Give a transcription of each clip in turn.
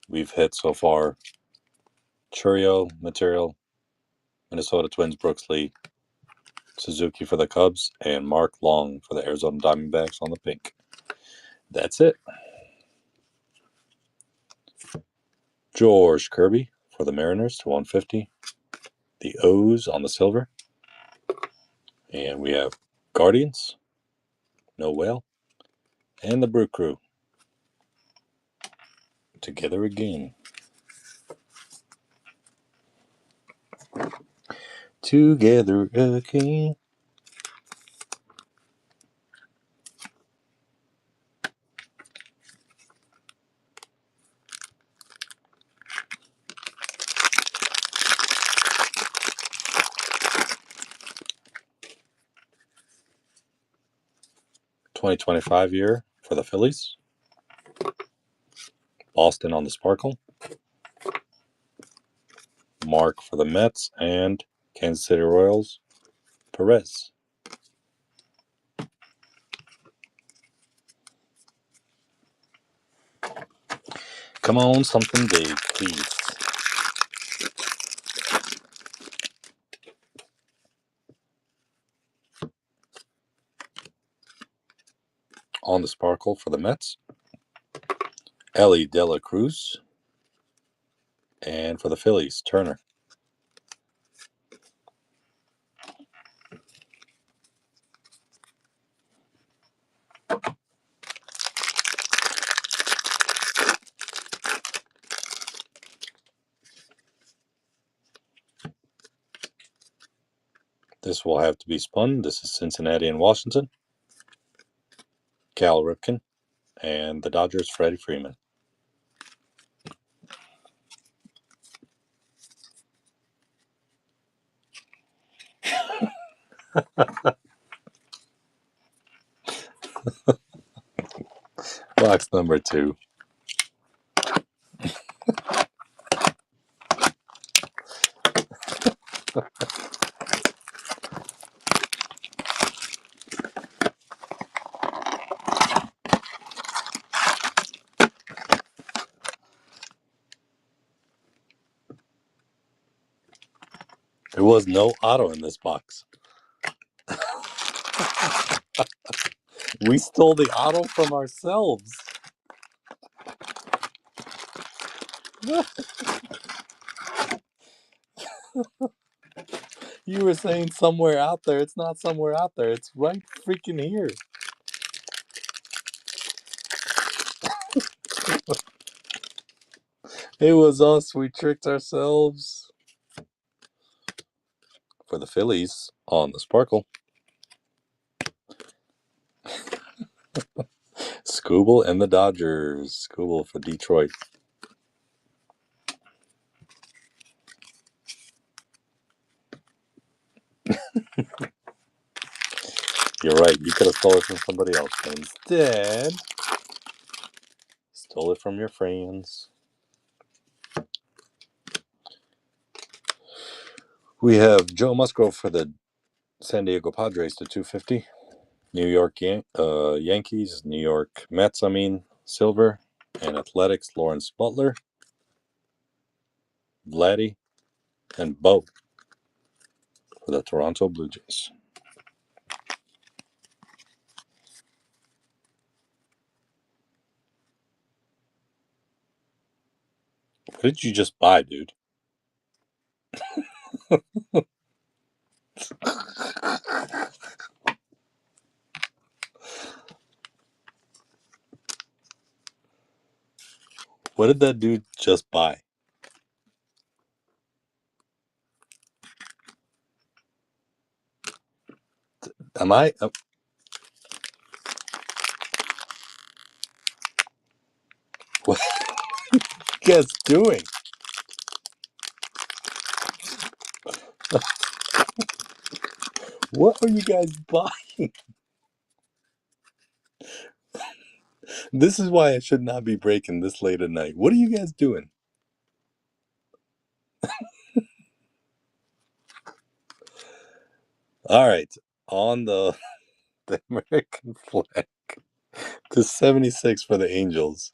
we've hit so far Churio material, Minnesota Twins Brooks Lee, Suzuki for the Cubs, and Mark Long for the Arizona Diamondbacks on the pink. That's it. George Kirby for the Mariners to 150. The O's on the silver. And we have Guardians, no whale, and the Brew Crew together again. Together again. $2025 year for the Phillies. Boston on the sparkle. Mark for the Mets and Kansas City Royals. Perez. Come on, something big, please. On the sparkle for the Mets. Ellie De La Cruz. And for the Phillies, Turner. This will have to be spun. This is Cincinnati and Washington. Cal Ripken. And the Dodgers, Freddie Freeman. Box number 2. There was no auto in this box. We stole the auto from ourselves. You were saying somewhere out there. It's not somewhere out there. It's right freaking here. It was us. We tricked ourselves. For the Phillies on the sparkle. Skubal and the Dodgers. Skubal for Detroit. You're right. You could have stole it from somebody else. But instead, stole it from your friends. We have Joe Musgrove for the San Diego Padres to 250. New York Yankees, New York Mets, silver. And Athletics, Lawrence Butler, Vladdy, and Bo for the Toronto Blue Jays. What did you just buy, dude? What did that dude just buy? Am I... what are you guys doing? What are you guys buying? This is why I should not be breaking this late at night. What are you guys doing? All right. On the American flag to 76 for the Angels.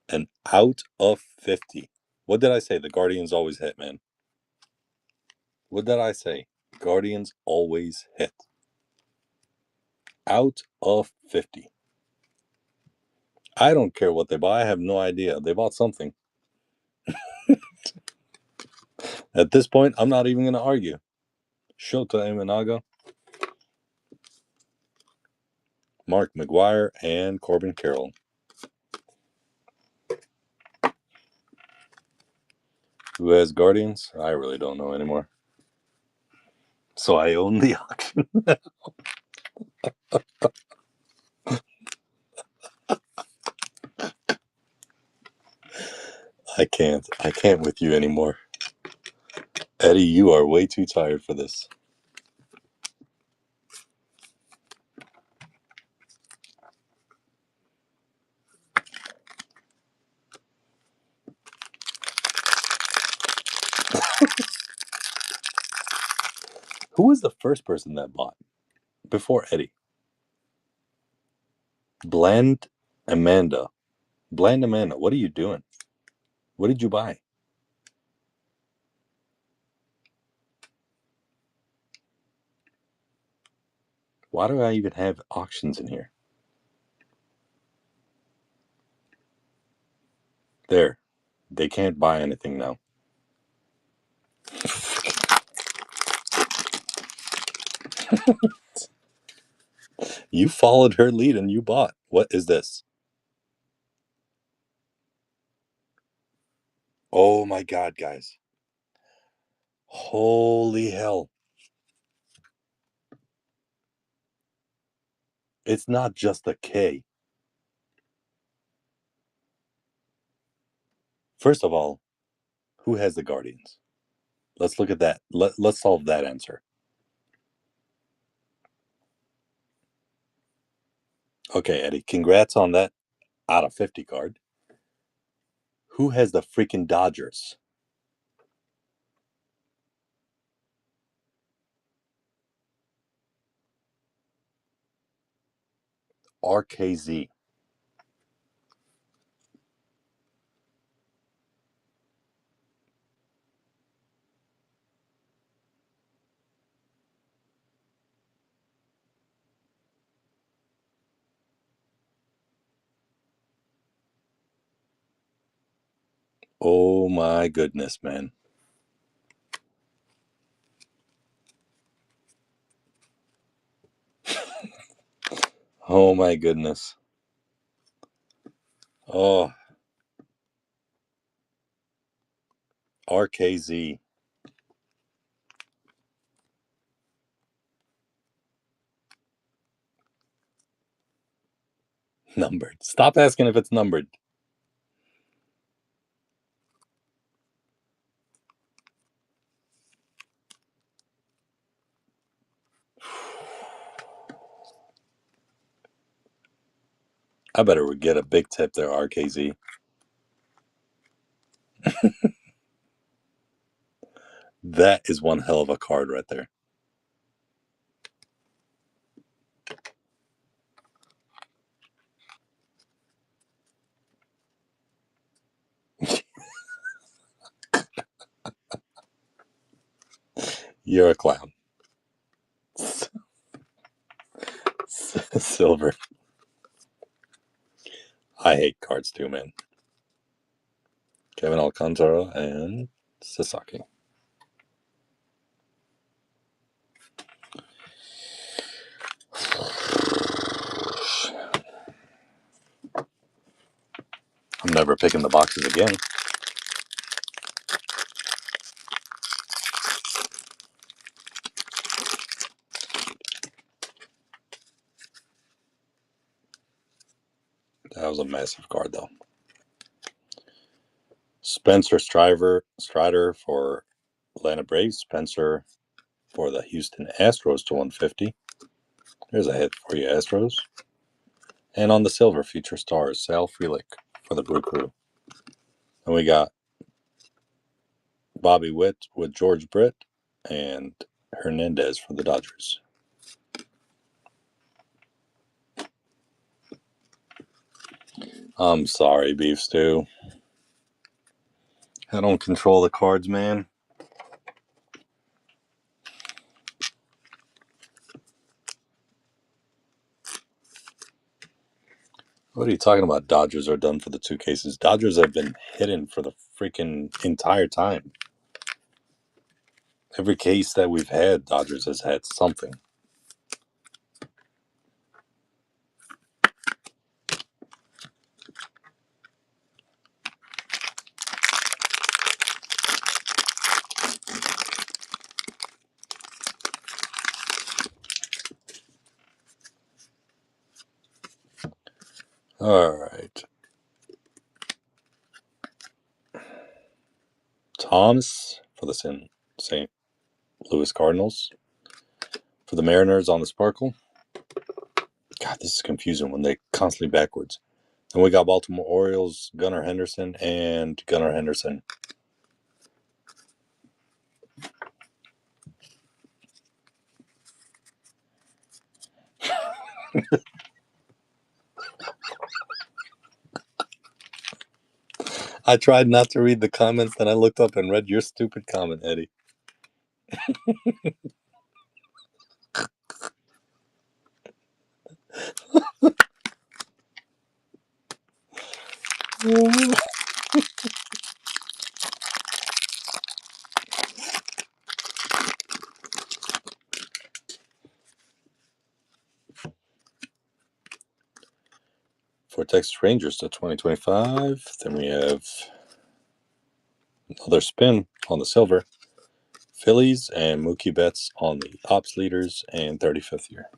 An out of 50. What did I say? The Guardians always hit, man. What did I say? Guardians always hit. Out of 50. I don't care what they buy. I have no idea. They bought something. At this point, I'm not even going to argue. Shota Imanaga, Mark McGuire, and Corbin Carroll. Who has Guardians? I really don't know anymore. So I own the auction. I can't with you anymore. Eddie, you are way too tired for this. Who was the first person that bought before Eddie? Bland Amanda. Bland Amanda, what are you doing? What did you buy? Why do I even have auctions in here? There. They can't buy anything now. You followed her lead and you bought. What is this? Oh my God, guys. Holy hell. It's not just the K. First of all, who has the Guardians? Let's look at that. Let's solve that answer. Okay, Eddie, congrats on that out of 50 card. Who has the freaking Dodgers? RKZ. Oh my goodness, man. Oh my goodness. Oh. RKZ. Numbered. Stop asking if it's numbered. I better get a big tip there, RKZ. That is one hell of a card right there. You're a clown. Silver. I hate cards too, man. Kevin Alcantara and Sasaki. I'm never picking the boxes again. That was a massive card, though. Spencer Strider for Atlanta Braves. Spencer for the Houston Astros to 150. There's a hit for you, Astros. And on the silver, future stars, Sal Frelick for the Brew Crew. And we got Bobby Witt with George Brett and Hernandez for the Dodgers. I'm sorry, Beef Stew. I don't control the cards, man. What are you talking about? Dodgers are done for the 2 cases. Dodgers have been hidden for the freaking entire time. Every case that we've had, Dodgers has had something. All right. Thomas for the St. Louis Cardinals. For the Mariners on the Sparkle. God, this is confusing when they constantly backwards. And we got Baltimore Orioles, Gunnar Henderson, and Gunnar Henderson. I tried not to read the comments, then I looked up and read your stupid comment, Eddie. For Texas Rangers to 2025, then we have another spin on the silver. Phillies and Mookie Betts on the ops leaders and 35th year.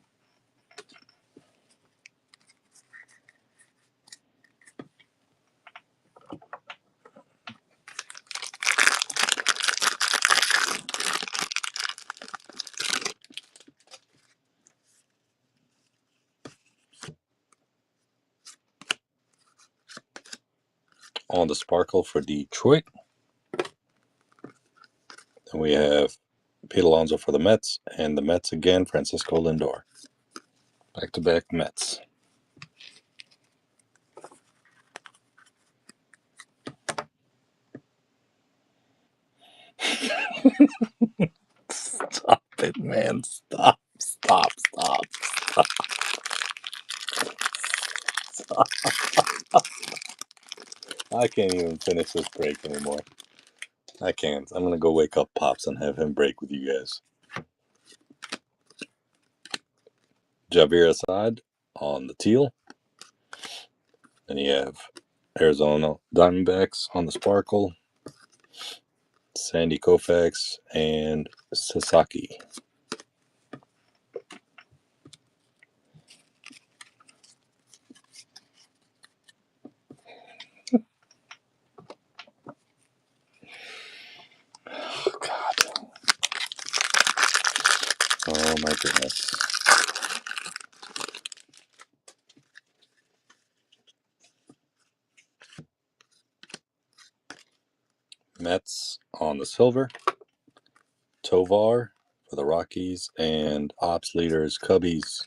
On the Sparkle for Detroit, then we have Pete Alonso for the Mets, and the Mets again, Francisco Lindor. Back-to-back Mets. Stop it, man. Stop. I can't even finish this break anymore. I can't. I'm going to go wake up Pops and have him break with you guys. Javier Assad on the teal. Then you have Arizona Diamondbacks on the Sparkle. Sandy Koufax and Sasaki. Oh, God. Oh, my goodness. Mets on the silver. Tovar for the Rockies and ops leaders Cubbies.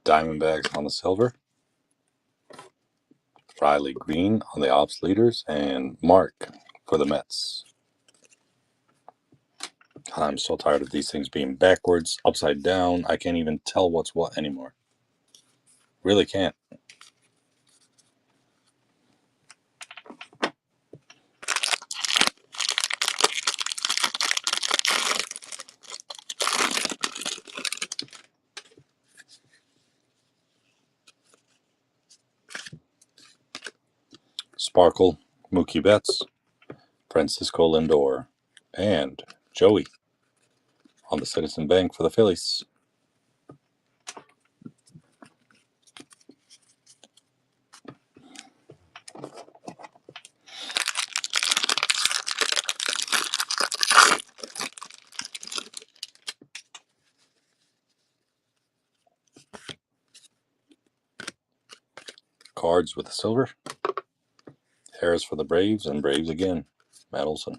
Diamondbacks on the silver. Riley Green on the ops leaders, and Mark for the Mets. God, I'm so tired of these things being backwards, upside down. I can't even tell what's what anymore. Really can't. Sparkle, Mookie Betts, Francisco Lindor, and Joey on the Citizen Bank for the Phillies. Cards with the silver. Harris for the Braves, and Braves again. Matt Olson.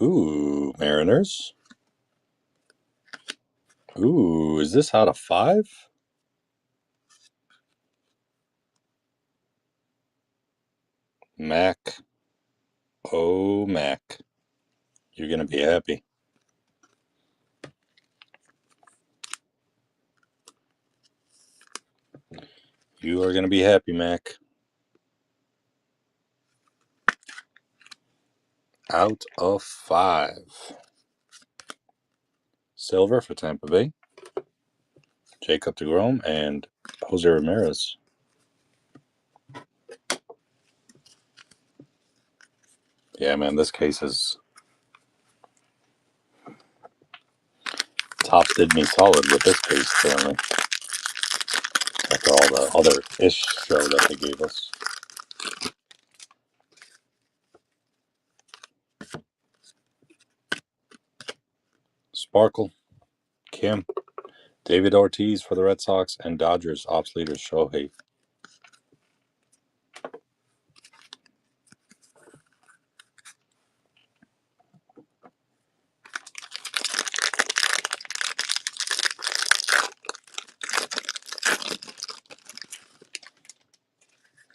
Ooh, Mariners. Ooh, is this out of 5? Mac. Oh, Mac. You're going to be happy. You are going to be happy, Mac. Out of 5. Silver for Tampa Bay. Jacob deGrom and Jose Ramirez. Yeah, man, this case is Topps did me solid with this case, apparently. After all the other ish show that they gave us. Sparkle, Kim, David Ortiz for the Red Sox, and Dodgers ops leader Shohei.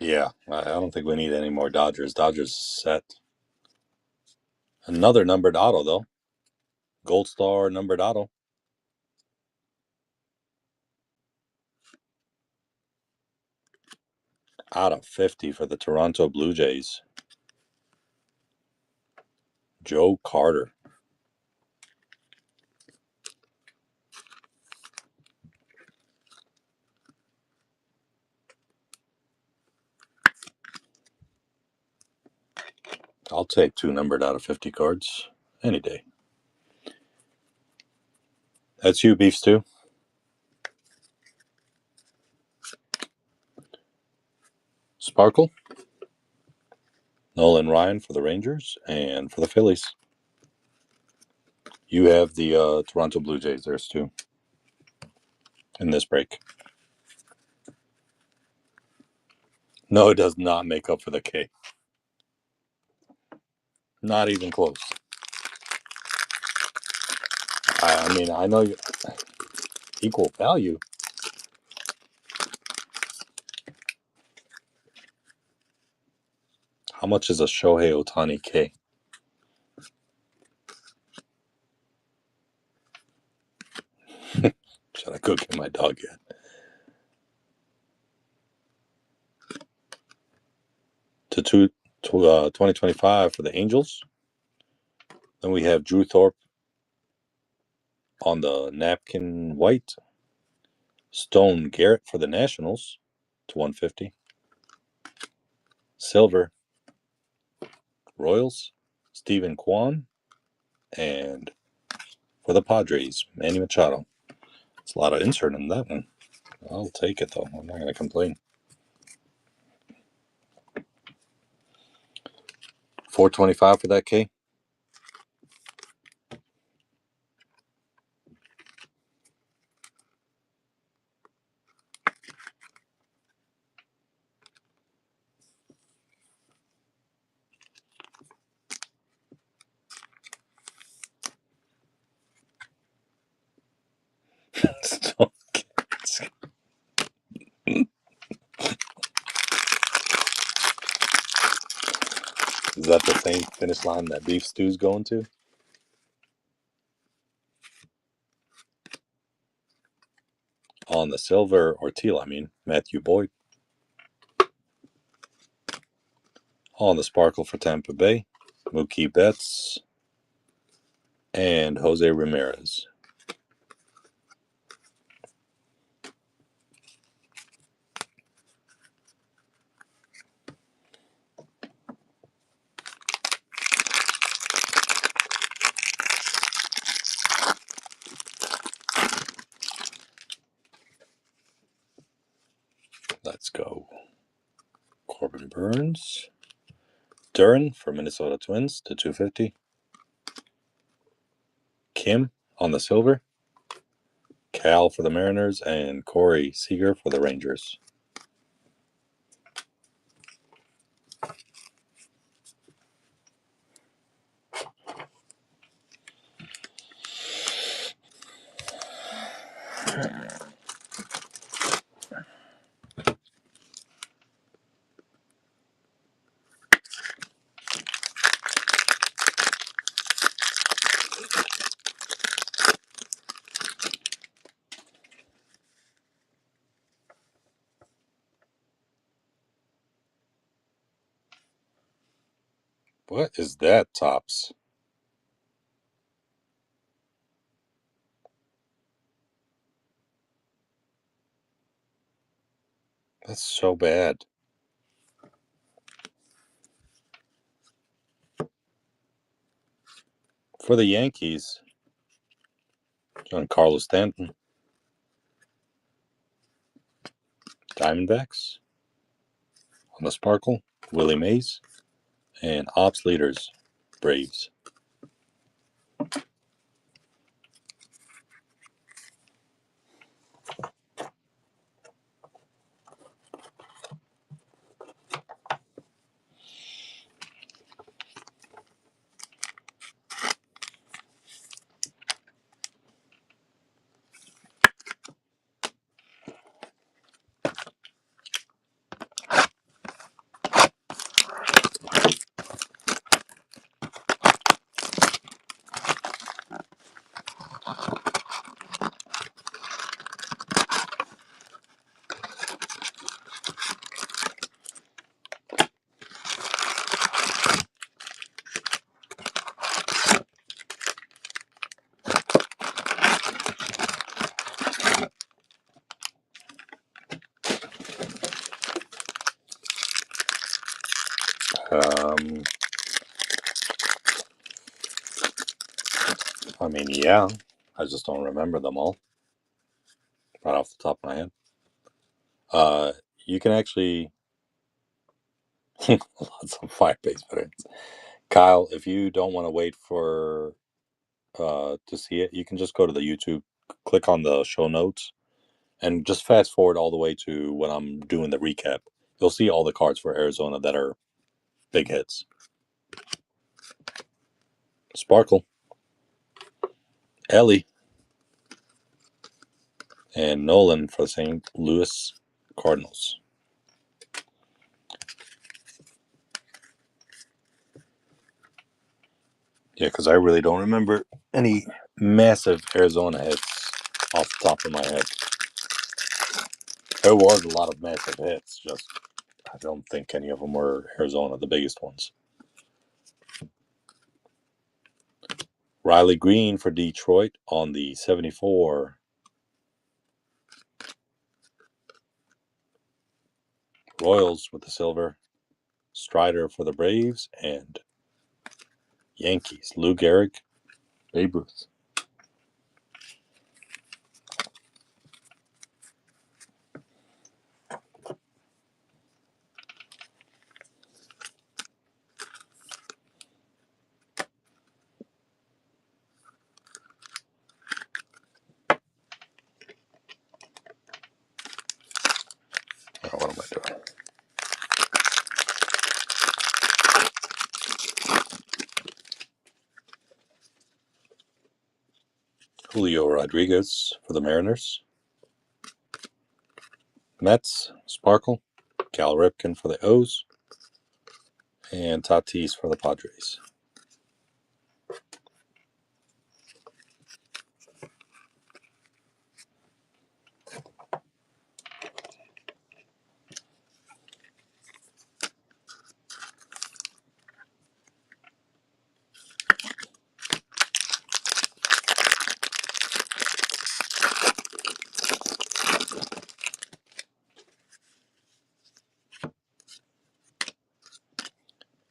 Yeah, I don't think we need any more Dodgers. Dodgers set. Another numbered auto, though. Gold Star numbered auto. Out of 50 for the Toronto Blue Jays. Joe Carter. I'll take 2 numbered out of 50 cards any day. That's you, Beef Stew. Sparkle, Nolan Ryan for the Rangers, and for the Phillies. You have the Toronto Blue Jays. There's 2 in this break. No, it does not make up for the K. Not even close. I mean, I know you equal value. How much is a Shohei Ohtani K? Should I go get my dog yet? To 2025 for the Angels. Then we have Drew Thorpe on the napkin white. Stone Garrett for the Nationals to 150. Silver Royals, Stephen Kwan, and for the Padres, Manny Machado. It's a lot of insert in that one. I'll take it, though. I'm not going to complain. $4.25 for that K. Is that the same finish line that Beef Stew's going to? On the silver or teal, I mean, Matthew Boyd. On the Sparkle for Tampa Bay, Mookie Betts and Jose Ramirez. Let's go. Corbin Burns. Duran for Minnesota Twins to 250. Kim on the silver. Cal for the Mariners and Corey Seager for the Rangers. What is that, Topps? That's so bad. For the Yankees, Giancarlo Stanton. Diamondbacks. On the Sparkle, Willie Mays. And Ops Leaders, Braves. I mean, yeah, I just don't remember them all right off the top of my head. You can actually lots of Firebase veterans. Kyle, if you don't want to wait for to see it, you can just go to the YouTube, click on the show notes, and just fast forward all the way to when I'm doing the recap. You'll see all the cards for Arizona that are big hits. Sparkle, Ellie, and Nolan for the St. Louis Cardinals. Yeah, because I really don't remember any massive Arizona hits off the top of my head. There was a lot of massive hits, just I don't think any of them were Arizona, the biggest ones. Riley Green for Detroit on the 74. Royals with the silver. Strider for the Braves. And Yankees, Lou Gehrig, Babe Ruth. Oh, what am I doing? Julio Rodriguez for the Mariners. Mets, Sparkle. Cal Ripken for the O's. And Tatis for the Padres.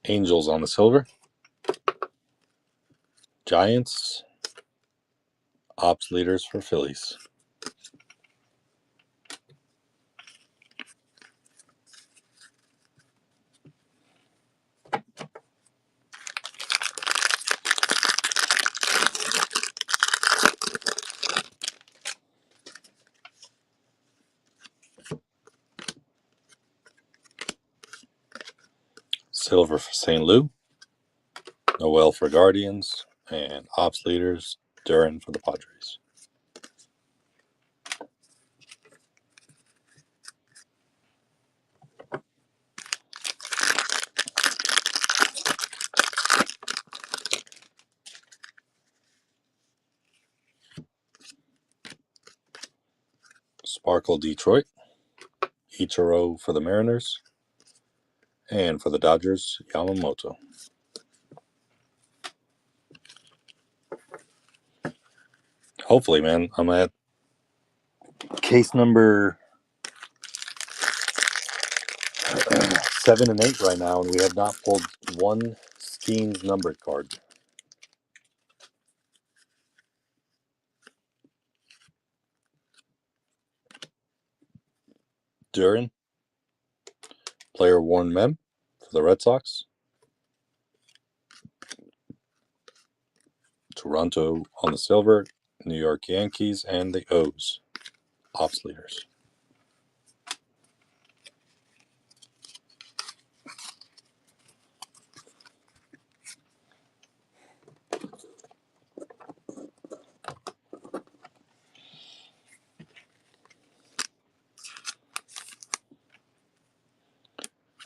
Angels on the silver. Giants. Ops leaders for Phillies. Silver for St. Louis. Noel for Guardians. And Ops leaders, Duran for the Padres. Sparkle Detroit. Ichiro for the Mariners. And for the Dodgers, Yamamoto. Hopefully, man, I'm at case number 7 and 8 right now, and we have not pulled one Skeens numbered card. Duran, player Warren Mem for the Red Sox. Toronto on the silver, New York Yankees, and the O's, Ops leaders.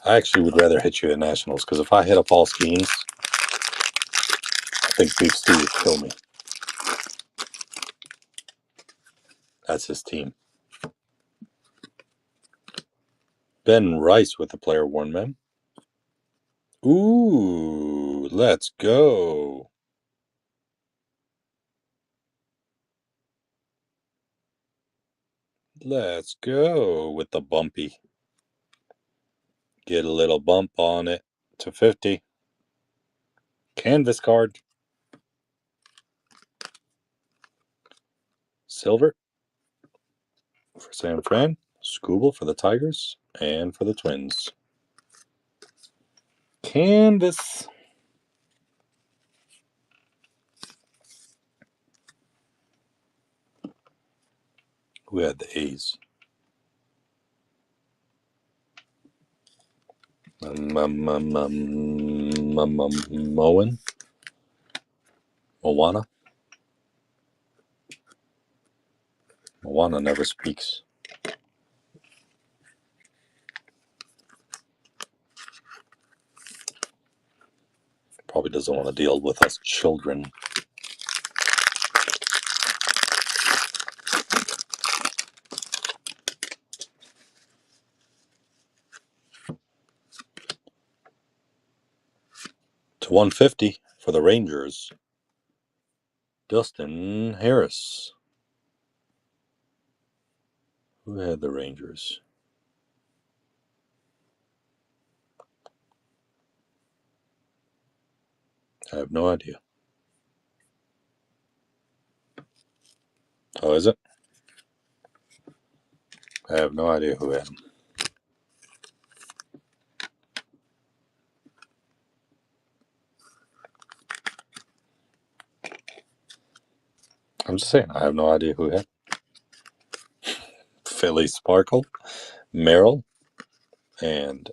I actually would rather hit you at Nationals, because if I hit up all Skeens, I think Beef Stew would kill me. That's his team. Ben Rice with the player Warren Mem. Ooh, let's go. Let's go with the bumpy. Get a little bump on it to 50. Canvas card. Silver for San Fran. Scooble for the Tigers. And for the Twins. Canvas. Who had the A's? Moen? Moana? Moana never speaks. Probably doesn't want to deal with us children. To 150 for the Rangers, Dustin Harris. Who had the Rangers? I have no idea. Oh, is it? I have no idea who had them. I'm just saying, I have no idea who had them. Philly Sparkle, Merrill, and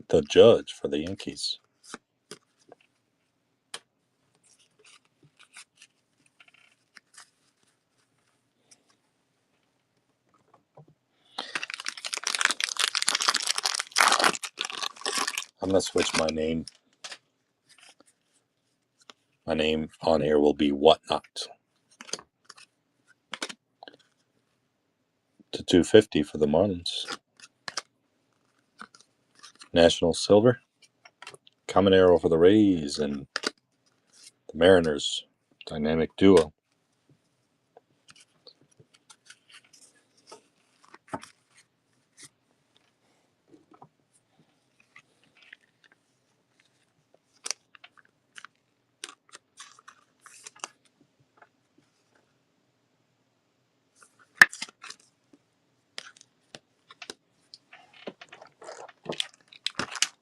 the Judge for the Yankees. I'm going to switch my name. My name on here will be Whatnot. To 250 for the Marlins. National Silver. Caminero for the Rays and the Mariners. Dynamic duo.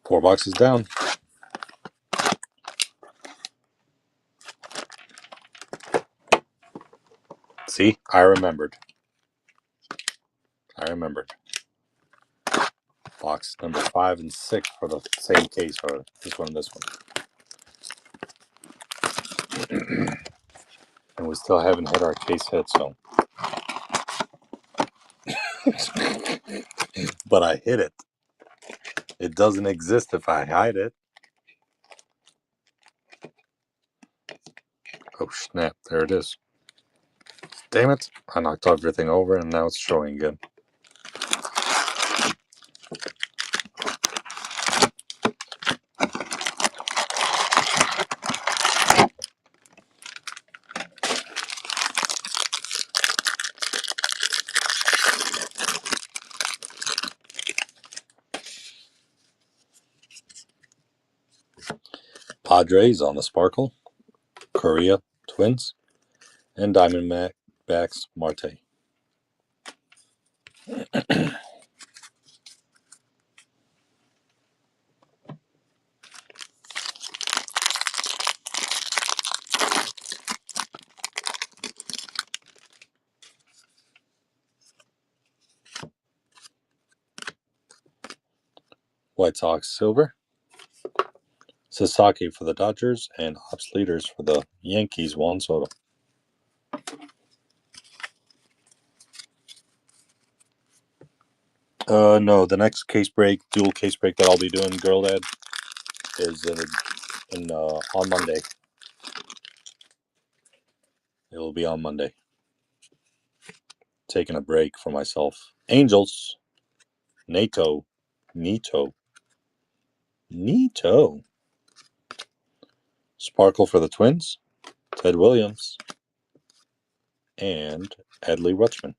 4 boxes down. See, I remembered. Box number 5 and 6 for the same case, or this one and this one. And we still haven't hit our case hit, so. But I hit it. It doesn't exist if I hide it. Oh, snap. There it is. Damn it. I knocked everything over, and now it's showing again. Padres on the Sparkle, Korea Twins, and Diamondbacks Marte. White Sox Silver, Sasaki for the Dodgers, and Ops Leaders for the Yankees, Juan Soto. No, the next case break, dual case break that I'll be doing, Girl Dad, is on Monday. It will be on Monday. Taking a break for myself. Angels, Neto. Sparkle for the Twins, Ted Williams, and Adley Rutschman.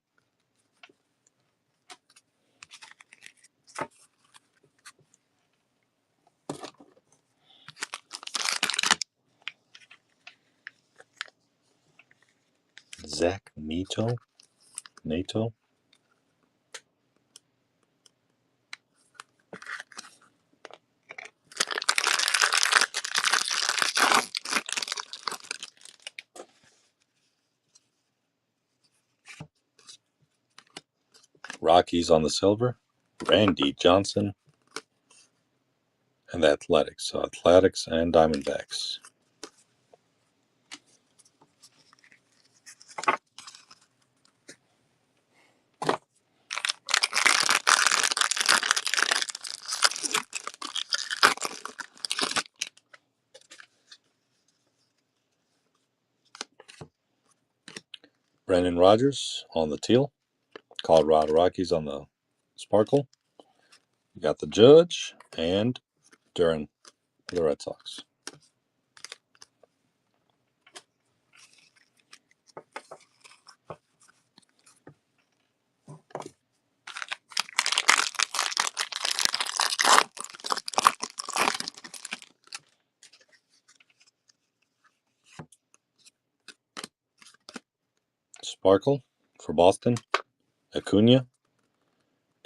Zach Neto. Rockies on the silver, Randy Johnson, and the Athletics. So Athletics and Diamondbacks. Brendan Rodgers on the teal, Colorado Rockies on the sparkle. You got the Judge and Duran for the Red Sox. Sparkle for Boston, Acuna,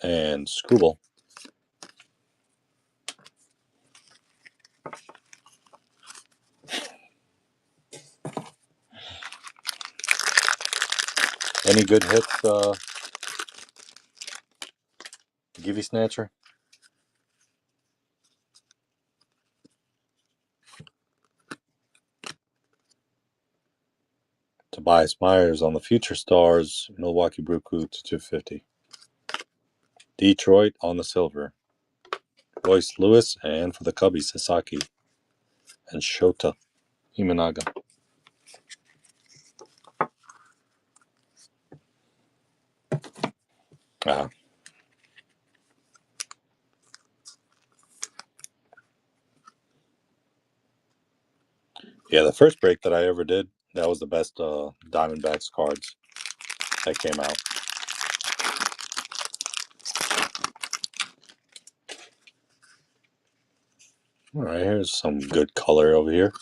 and Skubal. Any good hits, Givey Snatcher? Tobias Myers on the Future Stars, Milwaukee Brewcoo to 250. Detroit on the silver, Royce Lewis, and for the Cubbies, Sasaki and Shota Imanaga. Yeah, the first break that I ever did, that was the best Diamondbacks cards that came out. All right, here's some good color over here.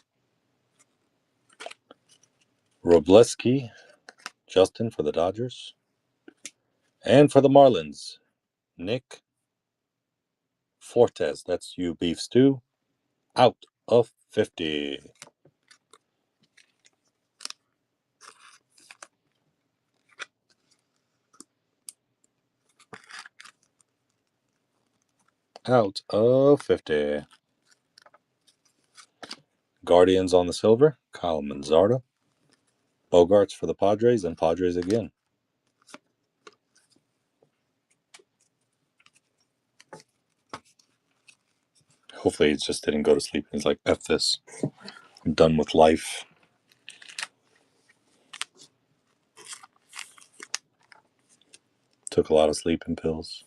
Robleski, Justin for the Dodgers. And for the Marlins, Nick Fortes, that's you, beef stew. Out of 50. Out of 50. Guardians on the silver, Kyle Manzardo. Bogarts for the Padres, and Padres again. Hopefully he just didn't go to sleep. He's like, F this. I'm done with life. Took a lot of sleeping pills.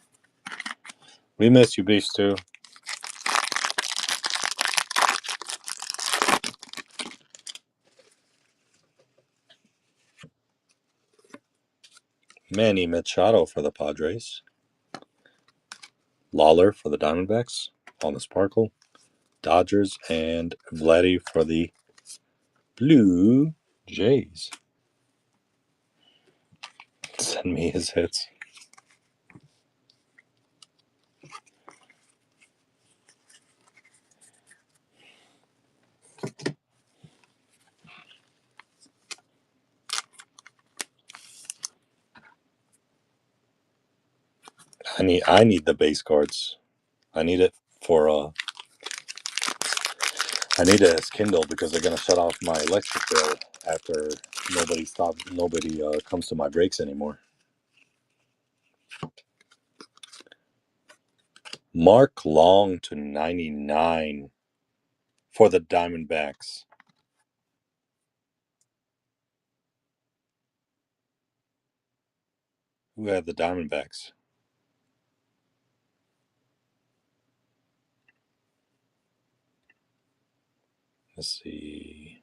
We miss you, Beef Stew. Manny Machado for the Padres. Lawler for the Diamondbacks on the Sparkle. Dodgers, and Vladdy for the Blue Jays. Send me his hits. I need the base cards. I need it for I need it as Kindle because they're gonna shut off my electric bill after nobody comes to my breaks anymore. Mark Long to 99 for the Diamondbacks. Who had the Diamondbacks? Let's see.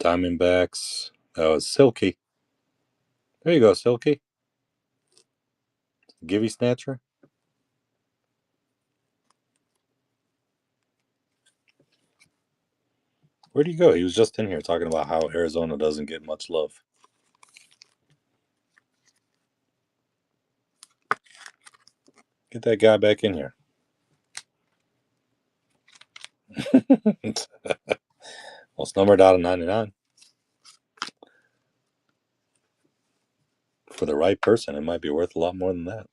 Diamondbacks. That was Silky. There you go, Silky. Gibby Snatcher. Where'd he go? He was just in here talking about how Arizona doesn't get much love. Get that guy back in here. Well, it's numbered out of 99. For the right person, it might be worth a lot more than that.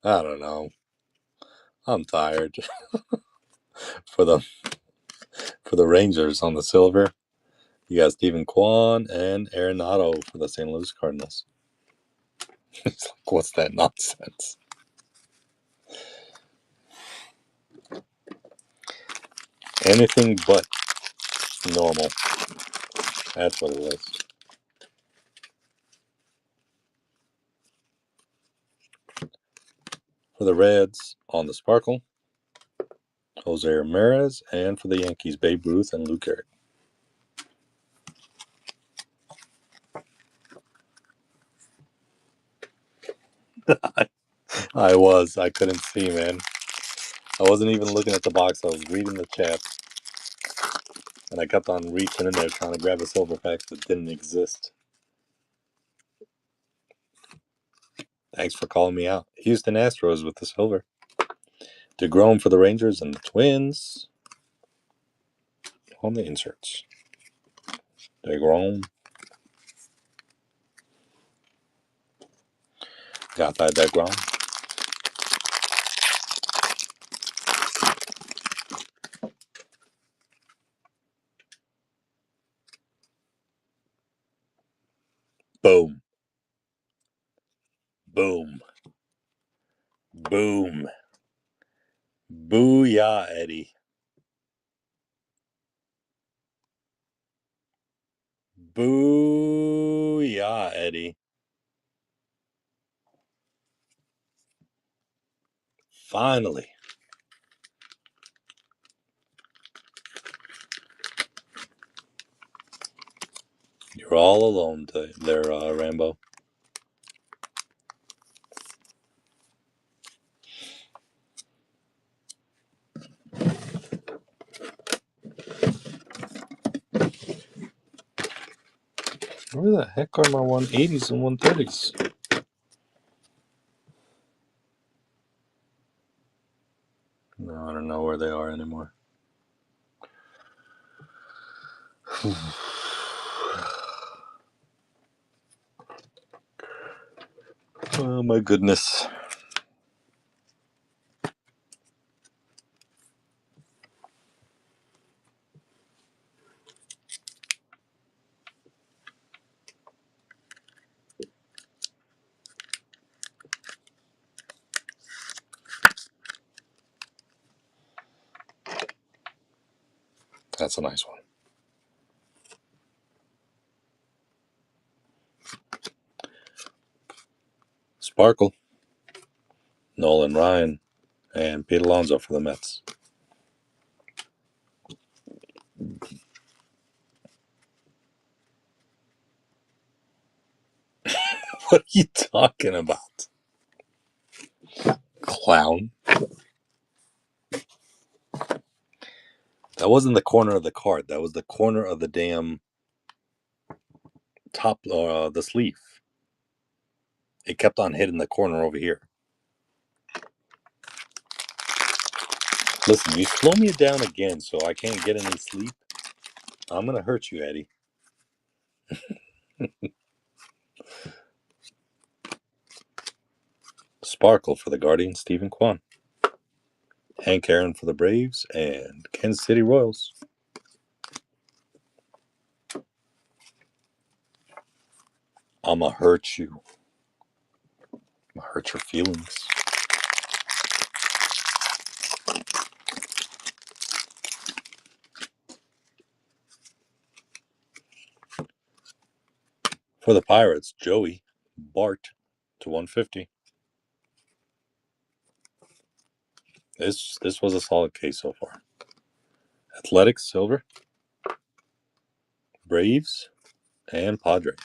I don't know. I'm tired. for the Rangers on the silver, you got Stephen Kwan and Arenado for the St. Louis Cardinals. It's like, what's that nonsense? Anything but normal. That's what it was. For the Reds on the Sparkle, Jose Ramirez, and for the Yankees, Babe Ruth and Lou Gehrig. I couldn't see, man. I wasn't even looking at the box. I was reading the chat. And I kept on reaching in there trying to grab a silver pack that didn't exist. Thanks for calling me out. Houston Astros with the silver. DeGrom for the Rangers and the Twins. On the inserts. DeGrom. Got that DeGrom. Boom. Boom. Boom. Booyah, Eddie. Booyah, Eddie. Finally. You're all alone there, Rambo. Where the heck are my 180s and 130s? No, I don't know where they are anymore. Oh my goodness. That's a nice one. Sparkle. Nolan Ryan. And Pete Alonso for the Mets. What are you talking about? Clown. That wasn't the corner of the card. That was the corner of the damn top, the sleeve. It kept on hitting the corner over here. Listen, you slow me down again so I can't get any sleep. I'm going to hurt you, Eddie. Sparkle for the Guardians, Stephen Kwan. Hank Aaron for the Braves and Kansas City Royals. I'ma hurt you. I'ma hurt your feelings. For the Pirates, Joey Bart to 150. This was a solid case so far. Athletics, silver. Braves and Padres.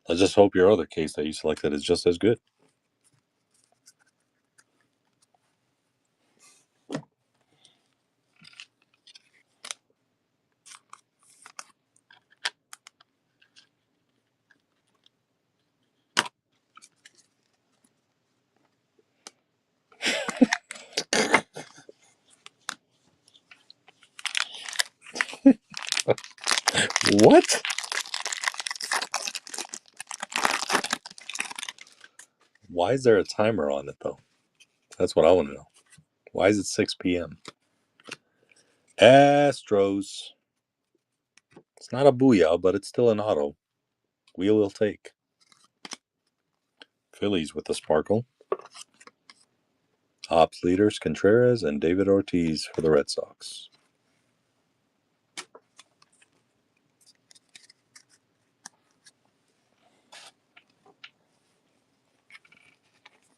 Let's just hope your other case that you selected is just as good. What? Why is there a timer on it, though? That's what I want to know. Why is it 6 p.m.? Astros. It's not a booyah, but it's still an auto. We will take. Phillies with the sparkle. Ops leaders Contreras and David Ortiz for the Red Sox.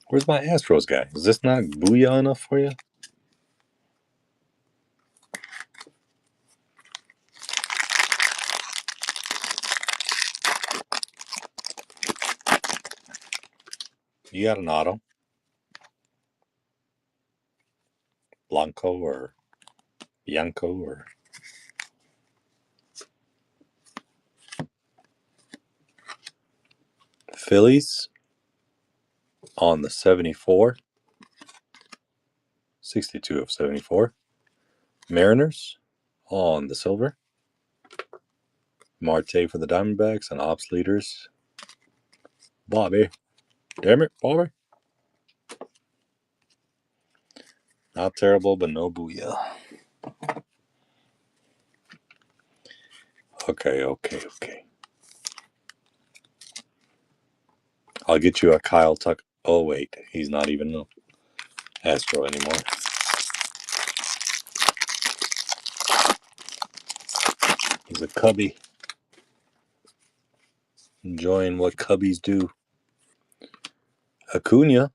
Where's my Astros guy? Is this not booyah enough for you? You got an auto? Blanco or Bianco or... Phillies on the 74. 62 of 74. Mariners on the silver. Marte for the Diamondbacks and ops leaders. Bobby. Damn it, Bobby. Not terrible, but no booyah. Okay. I'll get you a Kyle Tuck. Oh, wait. He's not even an Astro anymore. He's a Cubby. Enjoying what Cubbies do. Acuna.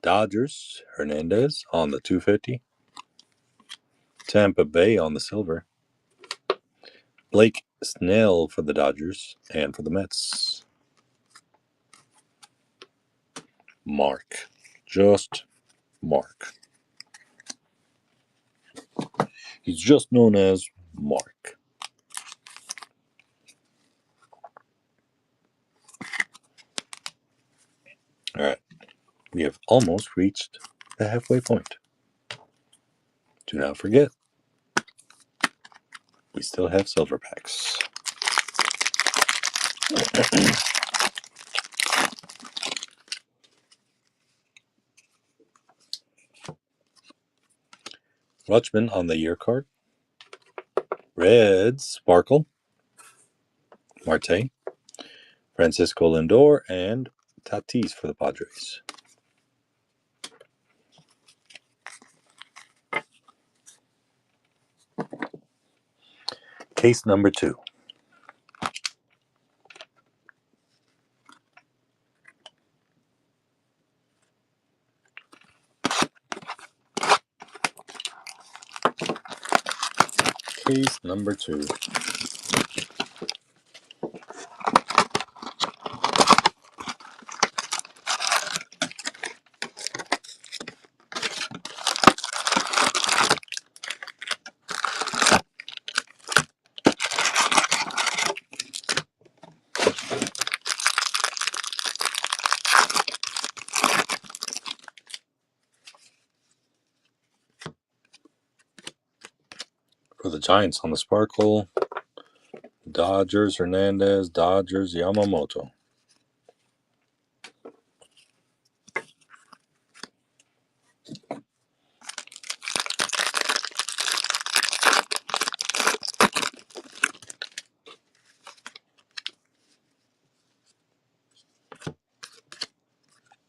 Dodgers. Hernandez on the 250. Tampa Bay on the silver. Blake Snell for the Dodgers and for the Mets. Mark. Just Mark. He's just known as Mark. All right. We have almost reached the halfway point. Do not forget, we still have silver packs. Rutschman on the year card. Reds, Sparkle. Marte. Francisco Lindor and Tatis for the Padres. Case number 2. Case number 2. For the Giants on the Sparkle, Dodgers, Hernandez, Dodgers, Yamamoto.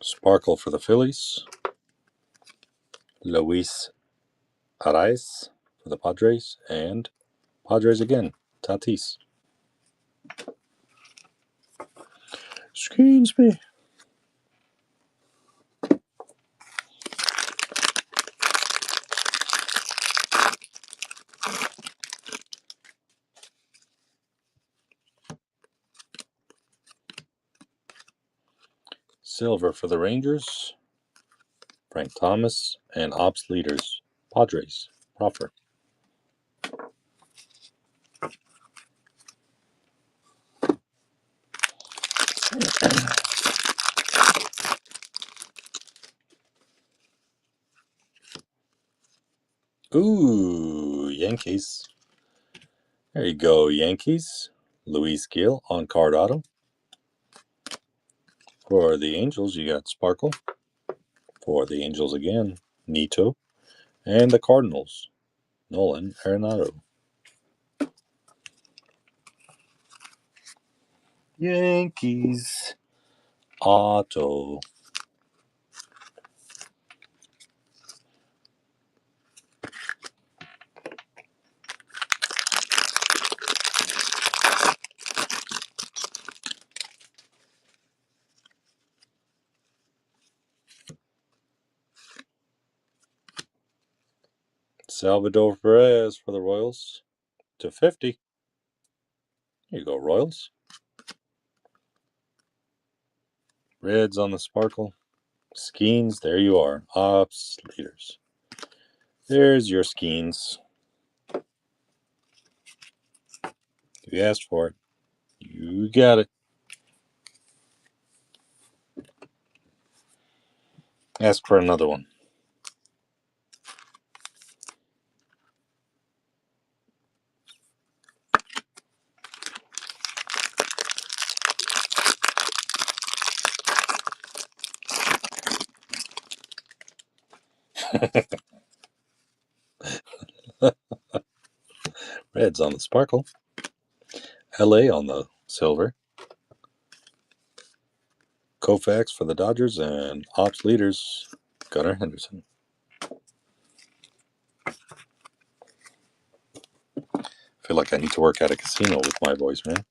Sparkle for the Phillies, Luis Arraez for the Padres, and Padres again, Tatis. Excuse me. Silver for the Rangers, Frank Thomas, and ops leaders, Padres, Proffer. Ooh, Yankees. There you go, Yankees. Luis Gil on card auto. For the Angels, you got Sparkle. For the Angels again, Nito. And the Cardinals, Nolan Arenado. Yankees auto. Salvador Perez for the Royals to 50. Here you go, Royals. Reds on the Sparkle. Skeens, there you are. Ops leaders. There's your Skeens. You asked for it. You got it. Ask for another one. Reds on the sparkle. LA on the silver. Koufax for the Dodgers and ops leaders, Gunnar Henderson. I feel like I need to work at a casino with my voice, man.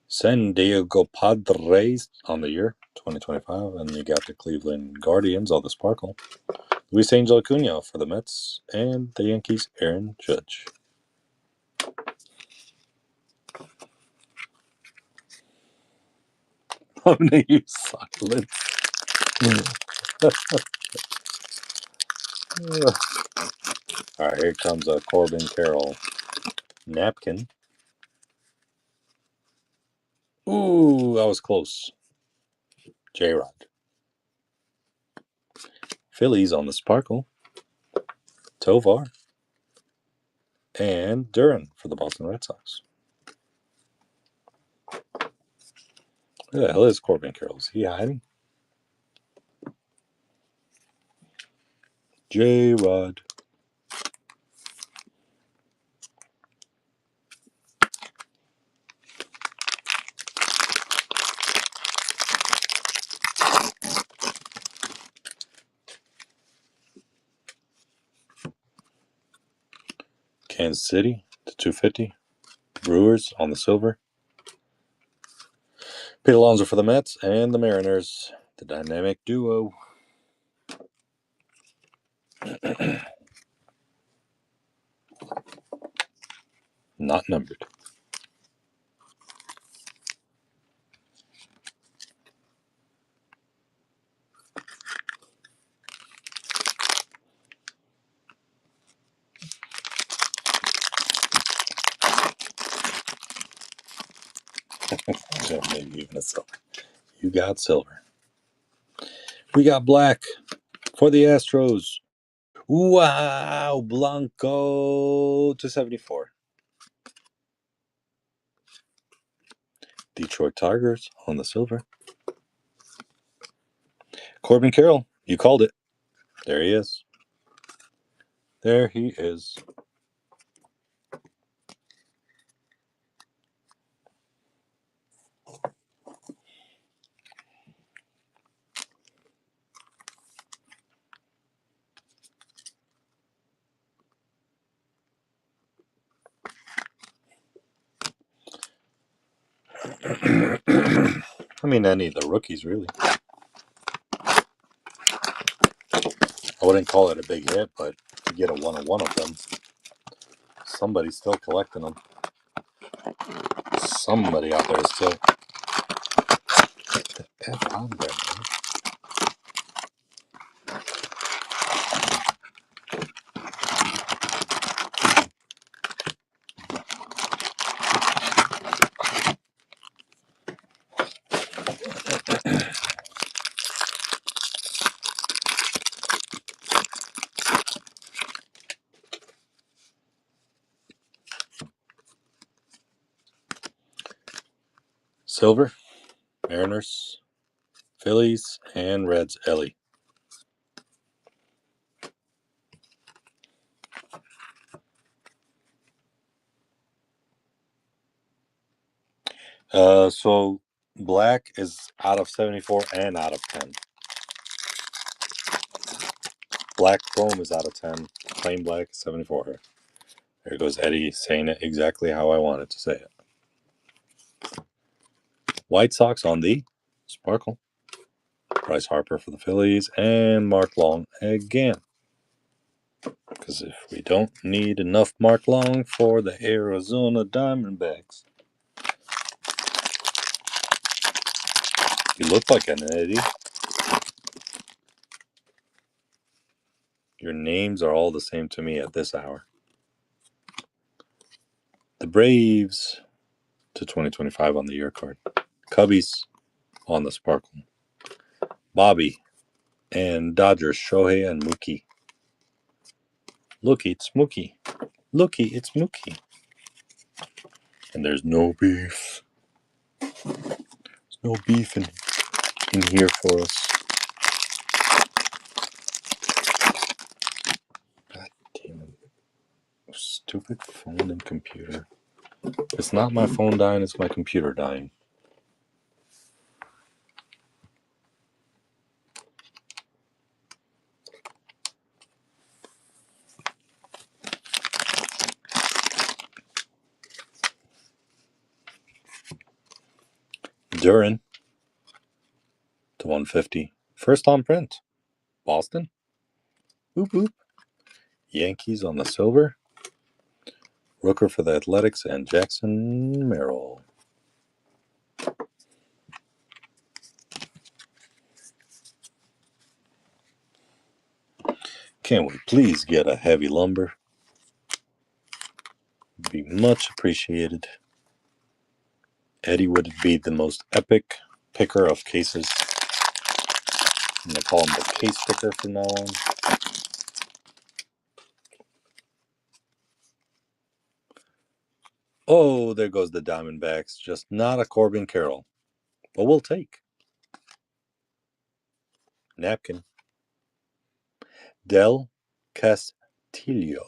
San Diego Padres on the year, 2025. And you got the Cleveland Guardians on the sparkle. Luis Angel Acuna for the Mets. And the Yankees, Aaron Judge. I'm going to use silence. All right, here comes a Corbin Carroll napkin. Ooh, I was close. J-Rod. Phillies on the sparkle. Tovar. And Duran for the Boston Red Sox. Who the hell is Corbin Carroll? Is he hiding? J-Rod. Kansas City to 250. Brewers on the silver. Pete Alonso for the Mets and the Mariners. The dynamic duo. Not numbered. Maybe even a silver. You got silver. We got black for the Astros. Wow, Blanco to 74. Detroit Tigers on the silver. Corbin Carroll, you called it. There he is. There he is. I mean, any of the rookies, really. I wouldn't call it a big hit, but to get a one-on-one of them, somebody's still collecting them. Somebody out there is still. F on there, man. Silver, Mariners, Phillies, and Reds, Ellie. So black is out of 74 and out of 10. Black chrome is out of 10. Plain black is 74. There goes Eddie saying it exactly how I wanted to say it. White Sox on the sparkle. Bryce Harper for the Phillies and Mark Long again. Because if we don't need enough Mark Long for the Arizona Diamondbacks. You look like an Eddie. Your names are all the same to me at this hour. The Braves to 2025 on the year card. Cubbies on the sparkle. Bobby and Dodgers, Shohei and Mookie. Looky, it's Mookie. Looky, it's Mookie. And there's no beef. There's no beef in here for us. God damn it. Stupid phone and computer. It's not my phone dying, it's my computer dying. Duran to 150. First on print. Boston. Boop boop. Yankees on the silver. Rooker for the Athletics and Jackson Merrill. Can we please get a heavy lumber? Be much appreciated. Eddie would be the most epic picker of cases. I'm going to call him the case picker from now on. Oh, there goes the Diamondbacks. Just not a Corbin Carroll. But we'll take. Napkin. Del Castillo.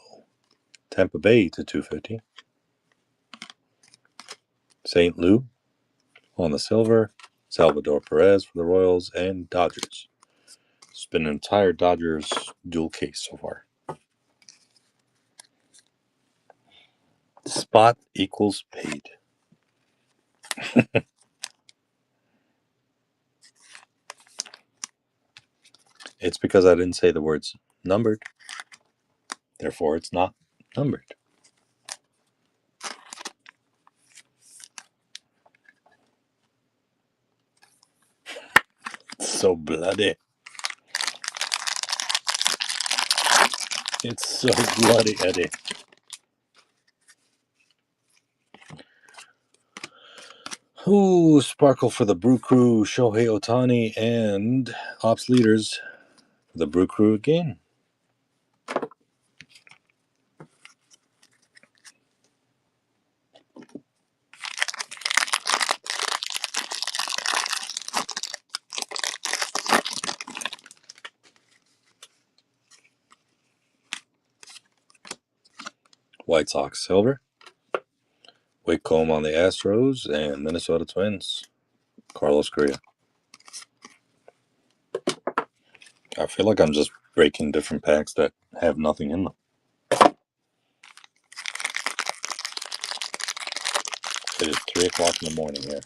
Tampa Bay to 250. St. Lou on the silver. Salvador Perez for the Royals and Dodgers. It's been an entire Dodgers dual case so far. Spot equals paid. It's because I didn't say the words numbered. Therefore, it's not numbered. So bloody. It's so bloody, Eddie. Ooh, sparkle for the Brew Crew, Shohei Ohtani, and Ops Leaders for the Brew Crew again. White Sox silver. Whitcomb on the Astros and Minnesota Twins. Carlos Correa. I feel like I'm just breaking different packs that have nothing in them. It is 3 o'clock in the morning here.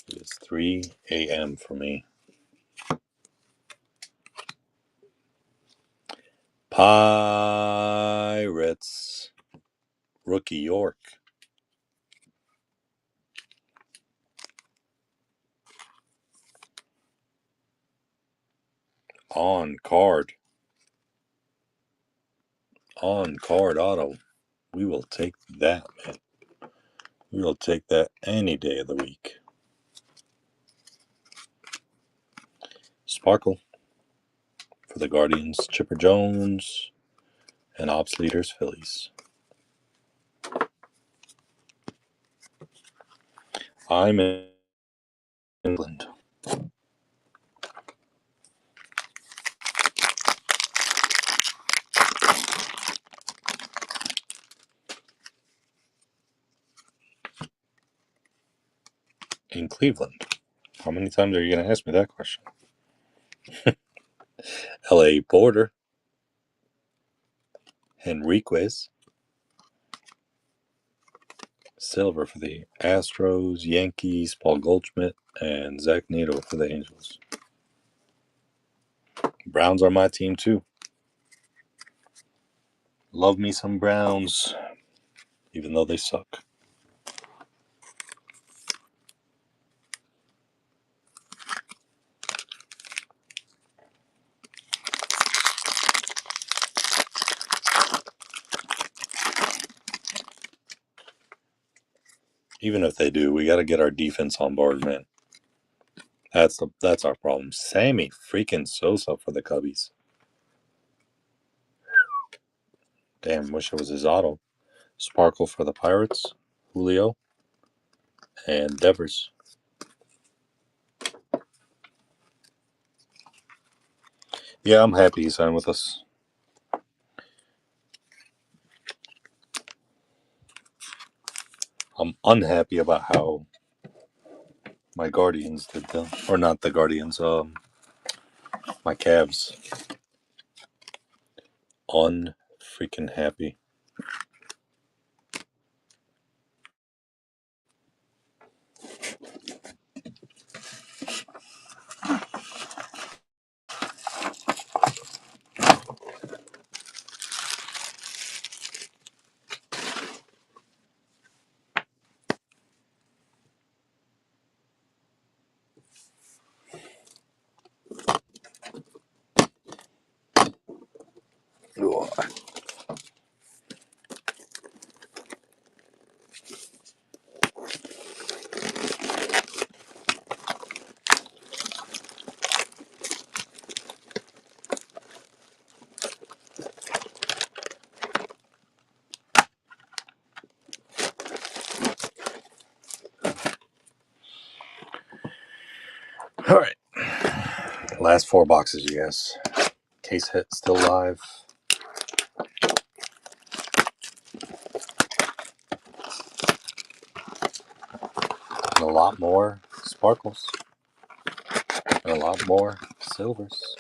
It is 3 a.m. for me. Pirates. Rookie York. On card. On card auto. We will take that, man. We will take that any day of the week. Sparkle for the Guardians, Chipper Jones, and Ops Leaders, Phillies. I'm in England. In Cleveland. How many times are you going to ask me that question? LA Border. Henriquez. Silver for the Astros, Yankees, Paul Goldschmidt, and Zach Neto for the Angels. Browns are my team too. Love me some Browns, even though they suck. Even if they do, we got to get our defense on board, man. That's our problem. Sammy freaking Sosa for the Cubbies. Damn, wish it was his auto. Sparkle for the Pirates. Julio. And Devers. Yeah, I'm happy he signed with us. I'm unhappy about how my Guardians did though. Or not the Guardians, my Cavs. Unfreaking happy. Ugh. All right. Last 4 boxes, you guys. Case hit still live. And a lot more sparkles. And a lot more silvers.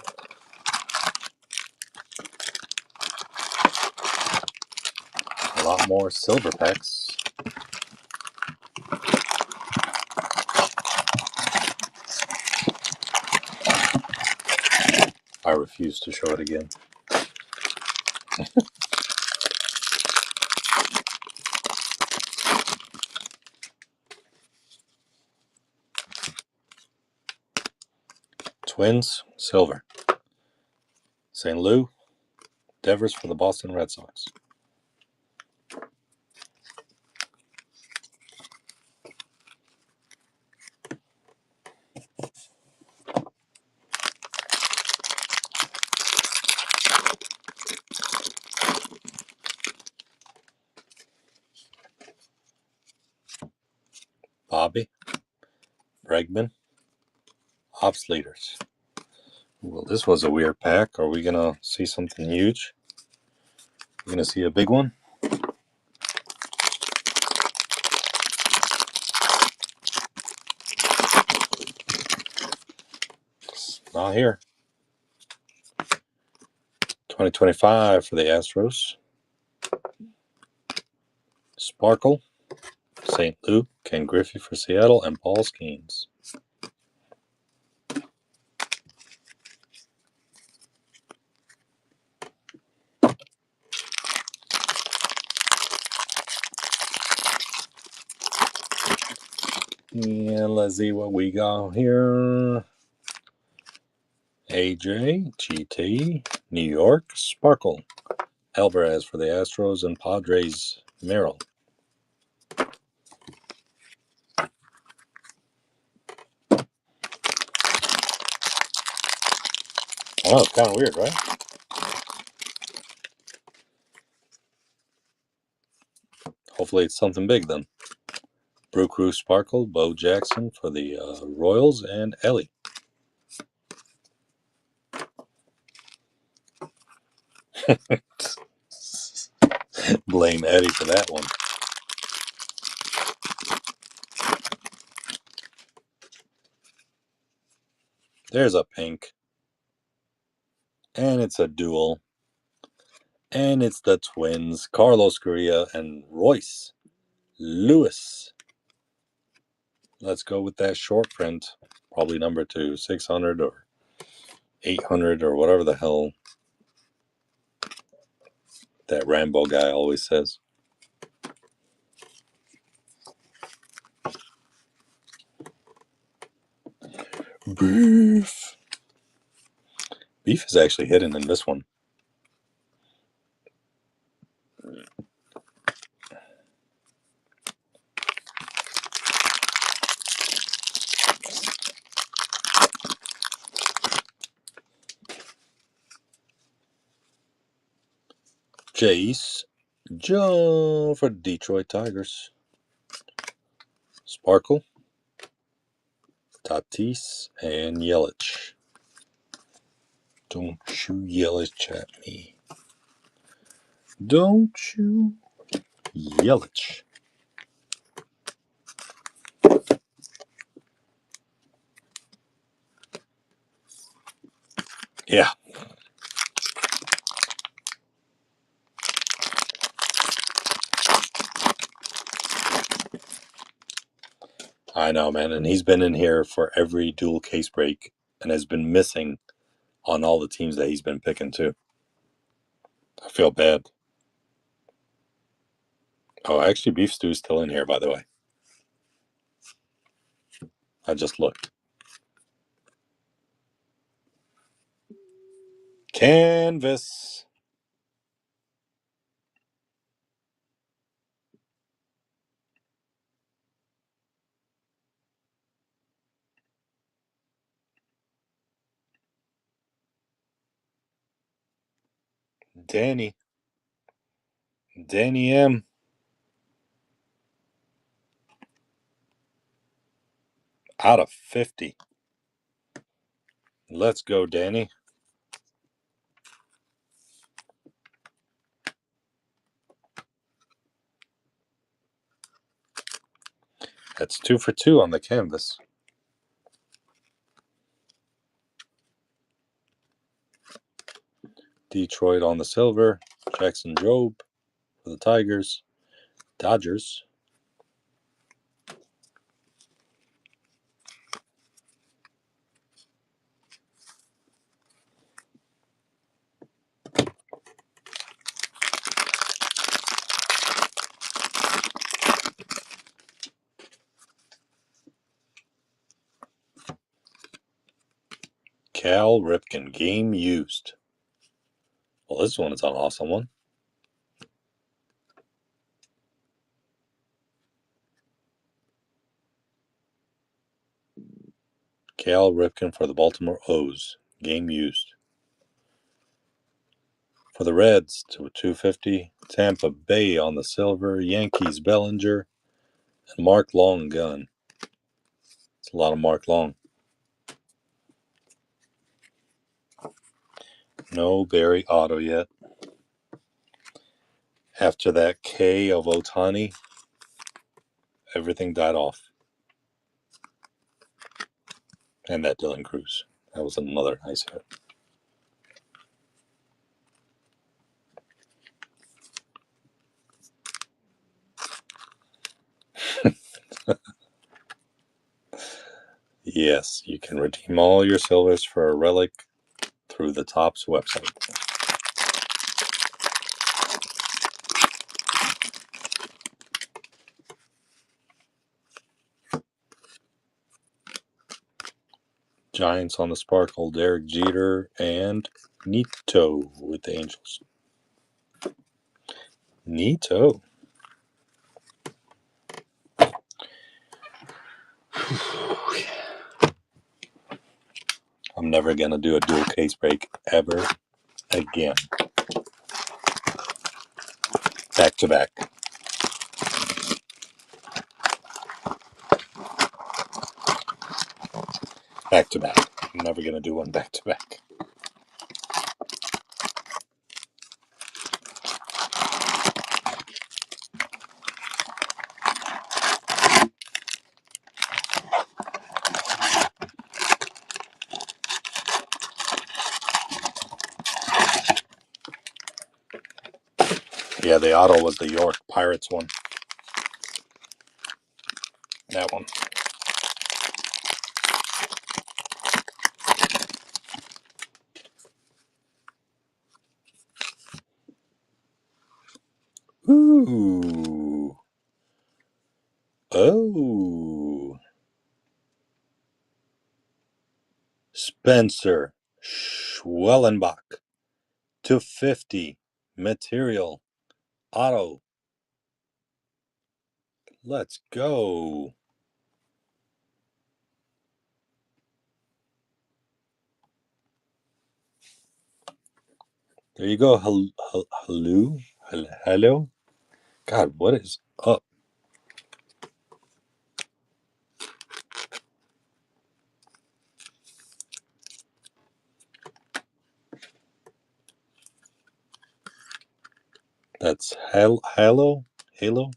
A lot more silver packs. I refuse to show it again. Twins, silver. St. Louis, Devers for the Boston Red Sox. Bobby, Bregman, Ops Leaders. Well, this was a weird pack. Are we going to see something huge? We're going to see a big one? It's not here. 2025 for the Astros. Sparkle, St. Louis, Ken Griffey for Seattle, and Paul Skeens. And let's see what we got here. AJ, GT, New York, Sparkle. Alvarez for the Astros and Padres, Merrill. Oh, it's kind of weird, right? Hopefully it's something big then. Brew Crew Sparkle, Bo Jackson for the Royals, and Ellie. Blame Eddie for that one. There's a pink. And it's a duel. And it's the Twins, Carlos Correa and Royce Lewis. Let's go with that short print. Probably number 2, 600 or 800 or whatever the hell that Rambo guy always says. Beef. Beef is actually hidden in this one. Jace Joe for Detroit Tigers. Sparkle, Tatis, and Yelich. Don't you Yelich at me. Don't you Yelich. Yeah. I know, man. And he's been in here for every dual case break and has been missing on all the teams that he's been picking, too. I feel bad. Oh, actually, Beef Stew's still in here, by the way. I just looked. Canvas. Danny M. Out of 50. Let's go, Danny. That's 2 for 2 on the canvas. Detroit on the silver. Jackson Jobe for the Tigers. Dodgers. Cal Ripken, game used. Well, this one is an awesome one. Cal Ripken for the Baltimore O's, game used. For the Reds, to 250. Tampa Bay on the silver. Yankees Bellinger. And Mark Long gun. It's a lot of Mark Long. No Barry Auto yet. After that K of Ohtani, everything died off. And that Dylan Cruz. That was another nice hit. Yes, you can redeem all your silvers for a relic through the Topps website. Giants on the sparkle, Derek Jeter and Nito with the Angels. Nito. I'm never going to do a dual case break ever again. Back to back. Back to back. I'm never going to do one back to back. Yeah, the auto was the York Pirates one. That one. Ooh. Oh. Spencer Schwellenbach. 250. Material. Auto. Let's go. There you go, Hello. Hello? God, what is up? That's Halo? Helu?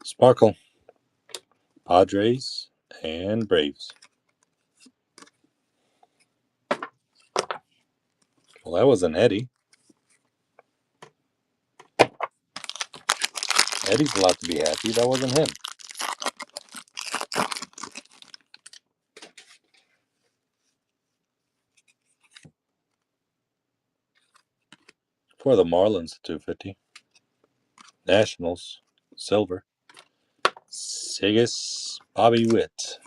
Sparkle. Padres and Braves. Well, that wasn't Eddie. Eddie's allowed to be happy. That wasn't him. For the Marlins, 250. Nationals, silver. Sigus, Bobby Witt.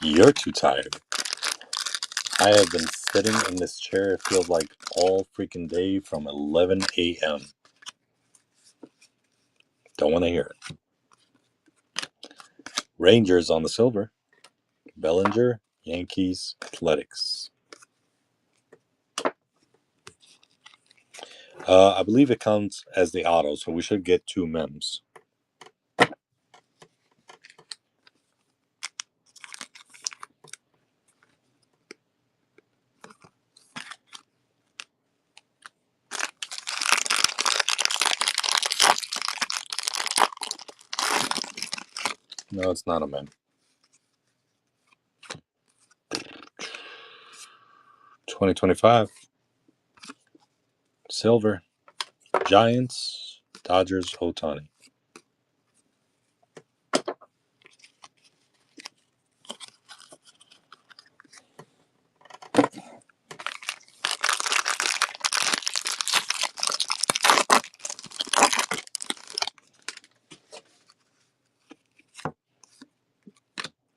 You're too tired. I have been sitting in this chair, it feels like all freaking day from 11 a.m. Don't want to hear it. Rangers on the silver. Bellinger, Yankees, Athletics. I believe it counts as the auto, so we should get 2 mems. No, it's not a mem. 2025. Silver. Giants, Dodgers, Ohtani.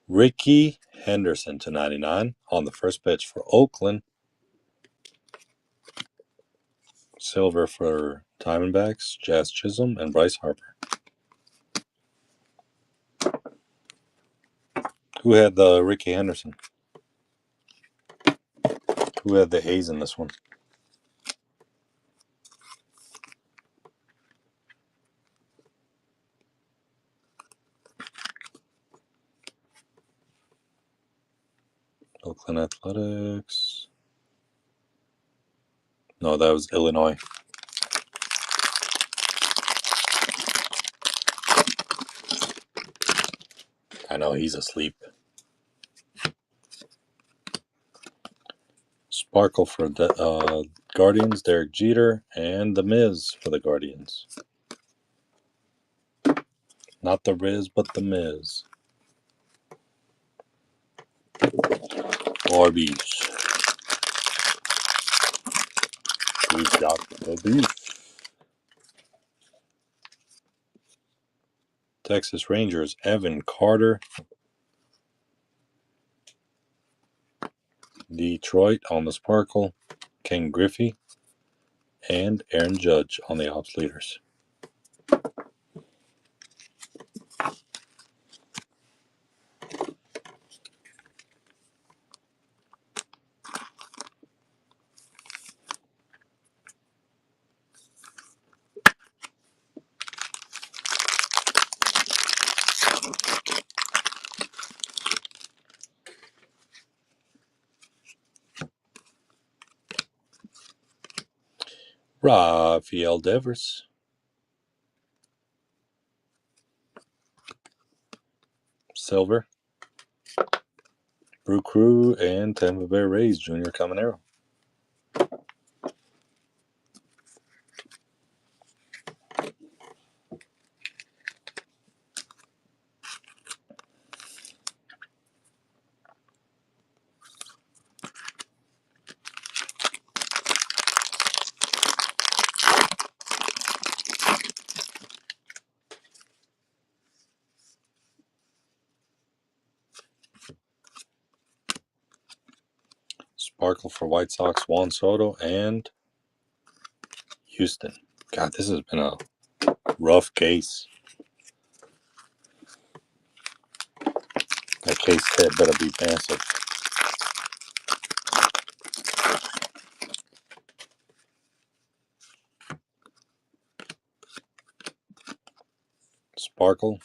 Ricky Henderson to 99 on the first pitch for Oakland. Silver for Diamondbacks, Jazz Chisholm, and Bryce Harper. Who had the Ricky Henderson? Who had the A's in this one? Oakland Athletics. No, that was Illinois. I know, he's asleep. Sparkle for the Guardians, Derek Jeter, and The Miz for the Guardians. Not the Riz, but The Miz. Arby's. We've got the beef. Texas Rangers, Evan Carter. Detroit on the Sparkle, Ken Griffey, and Aaron Judge on the ops leaders. Rafael Devers. Silver. Brew Crew and Tampa Bay Rays Junior Caminero. Sparkle for White Sox, Juan Soto, and Houston. God, this has been a rough case. That case hit better be massive. Sparkle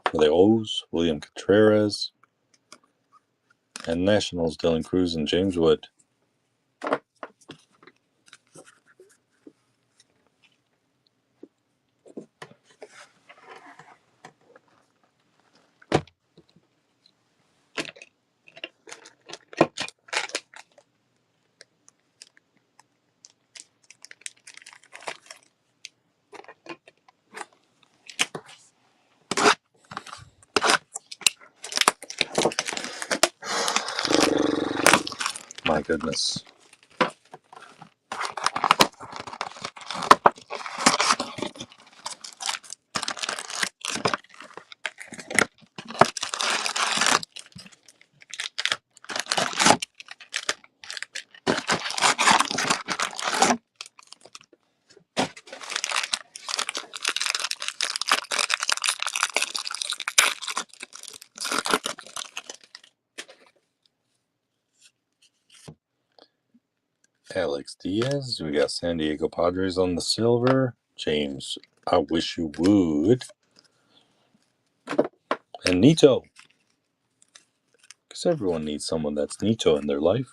for the O's, William Contreras. And Nationals, Dylan Cruz and James Wood. My goodness. Alex Diaz. We got San Diego Padres on the silver. James, I wish you would. And Nito. Because everyone needs someone that's Nito in their life.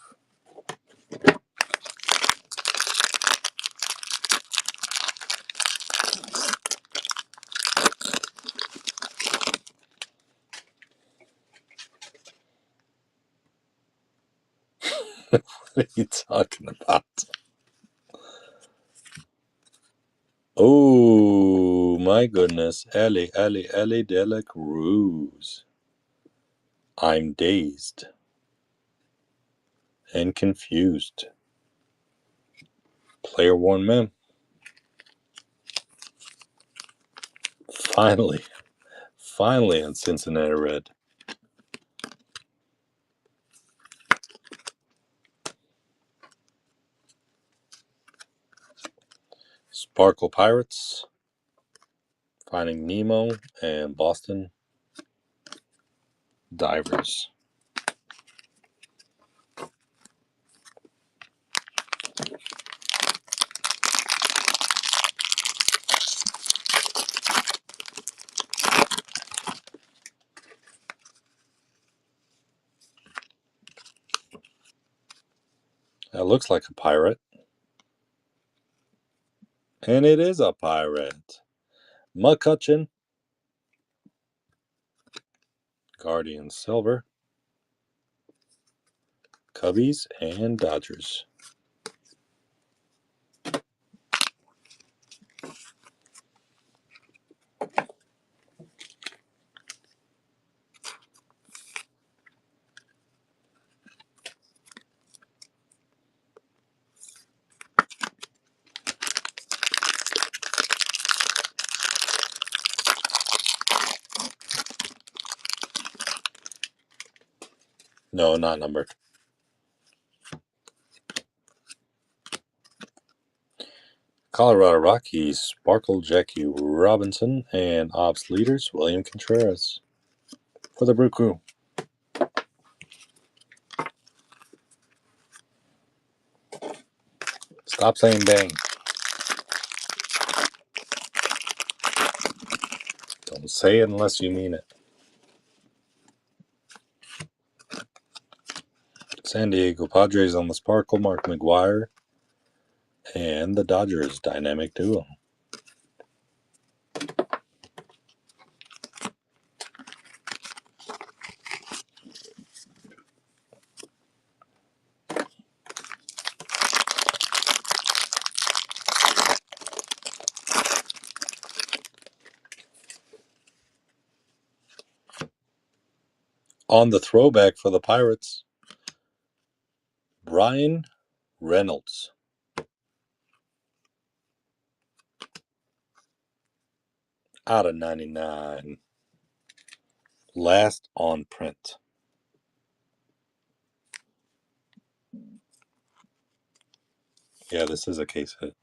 What are you talking about? Oh, my goodness. Ellie de la Cruz. I'm dazed and confused. Player worn mem. Finally on Cincinnati Red. Sparkle Pirates. Finding Nemo and Boston Divers. That looks like a pirate. And it is a pirate. McCutcheon. Guardians Silver. Cubbies and Dodgers. No, not numbered. Colorado Rockies, Sparkle Jackie Robinson, and Ops Leaders, William Contreras. For the Brew Crew. Stop saying bang. Don't say it unless you mean it. San Diego Padres on the Sparkle, Mark McGwire, and the Dodgers Dynamic Duo. On the throwback for the Pirates, Brian Reynolds. Out of 99. Last on print. Yeah, this is a case hit.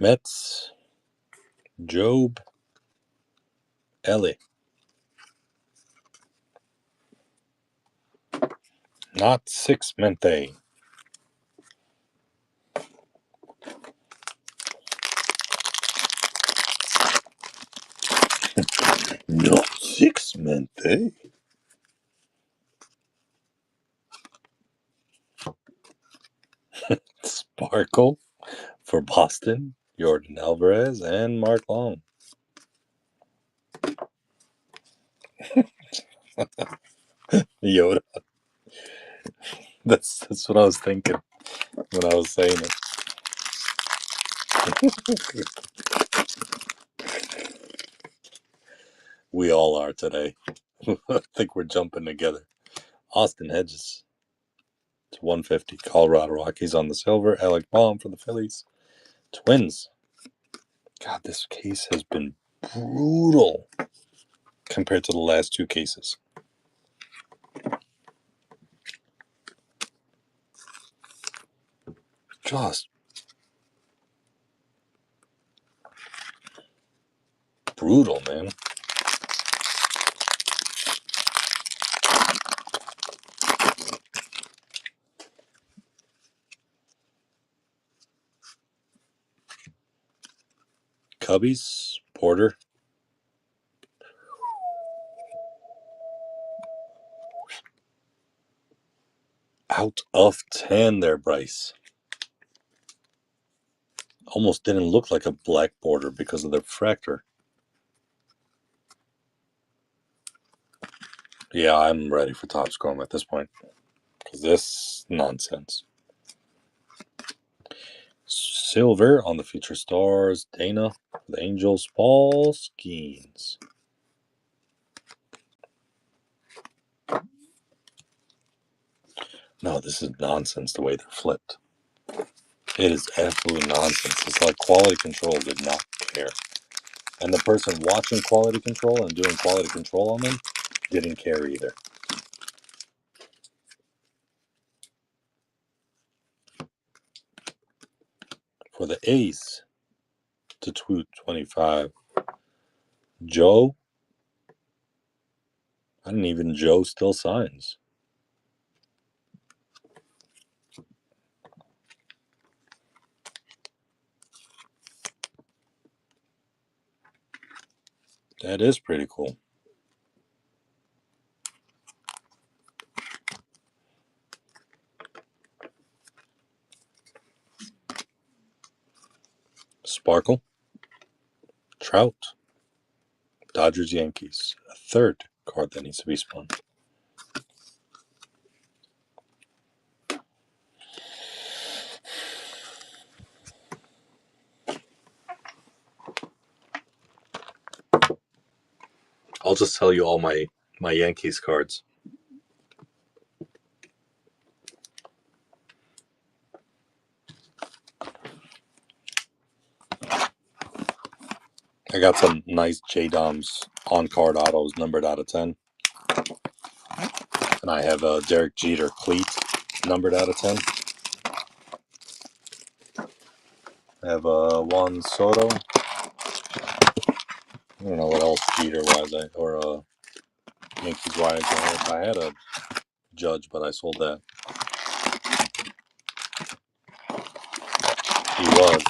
Mets, Job, Ellie. Not 6 Mente. Not 6 Mente. Sparkle for Boston, Jordan Alvarez, and Mark Long. Yoda. That's what I was thinking when I was saying it. We all are today. I think we're jumping together. Austin Hedges to 150. Colorado Rockies on the silver. Alec Baum for the Phillies. Twins. God, this case has been brutal compared to the last 2 cases. Just brutal, man. Cubbies, Porter. Out of 10 there, Bryce. Almost didn't look like a black border because of the refractor. Yeah, I'm ready for top score at this point. Because this nonsense. Silver on the Future Stars. Dana for the Angels. Paul Skeens. No, this is nonsense the way they're flipped. It is absolute nonsense. It's like quality control did not care. And the person watching quality control and doing quality control on them didn't care either. For the A's to 225. Joe. I didn't even Joe still signs. That is pretty cool. Sparkle. Trout. Dodgers, Yankees. A third card that needs to be spun. I'll just tell you all my Yankees cards. I got some nice J-Doms on-card autos numbered out of 10. And I have a Derek Jeter cleat numbered out of 10. I have a Juan Soto. I don't know what else Jeter-wise or Yankees-wise I had a Judge, but I sold that. He was.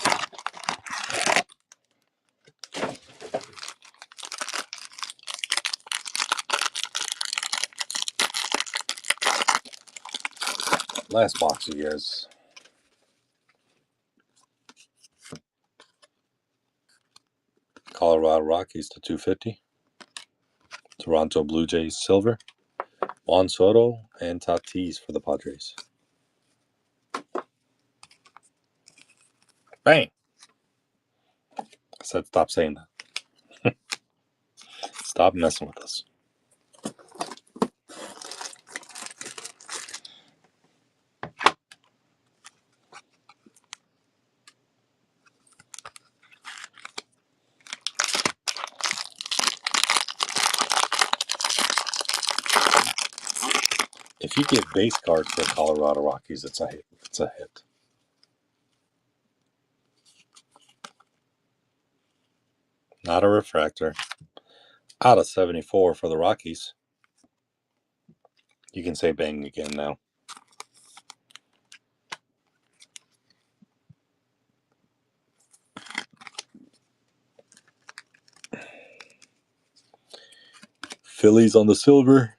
Last box of years. Colorado Rockies to 250. Toronto Blue Jays silver. Juan Soto and Tatis for the Padres. Bang! I said stop saying that. Stop messing with us. If you get base cards for Colorado Rockies, it's a hit. It's a hit. Not a refractor. Out of 74 for the Rockies. You can say bang again now. Phillies on the silver.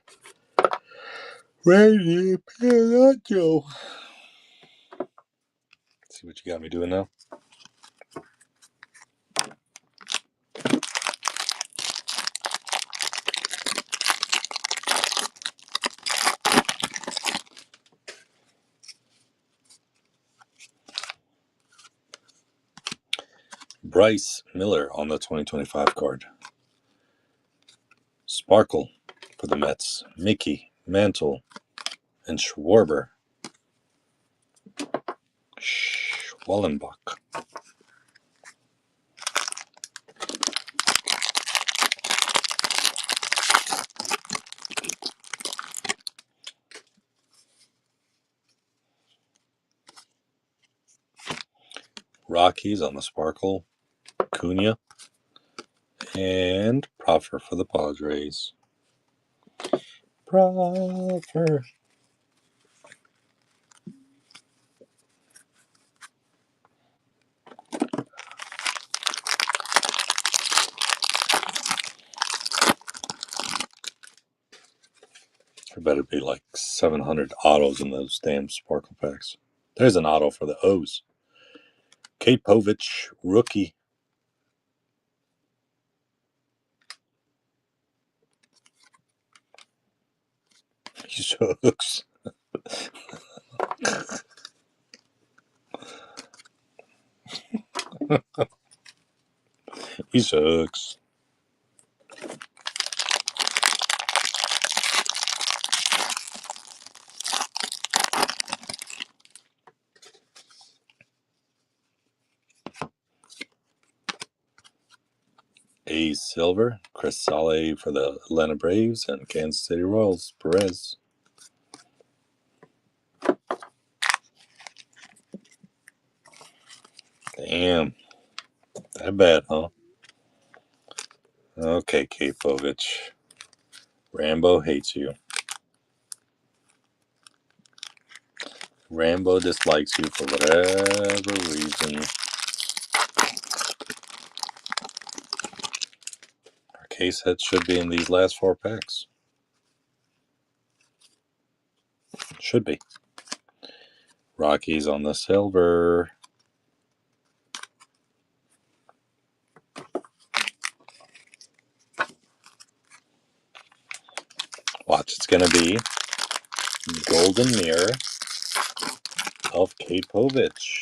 Randy Panacho. See what you got me doing now? Bryce Miller on the 2025 card. Sparkle for the Mets. Mickey, Mantle, and Schwarber. Schwellenbach. Rockies on the Sparkle. Cunha. And Proffer for the Padres. Proffer. There better be like 700 autos in those damn Sparkle packs. There's an auto for the O's. Kate Povich, rookie. He sucks. He sucks. A's silver. Chris Sale for the Atlanta Braves and Kansas City Royals. Perez. Damn. That bad, huh? Okay, Kate Povich. Rambo hates you. Rambo dislikes you for whatever reason. Our case hit should be in these last 4 packs. Should be. Rockies on the silver. Watch, it's going to be Golden Mirror of Kate Povich.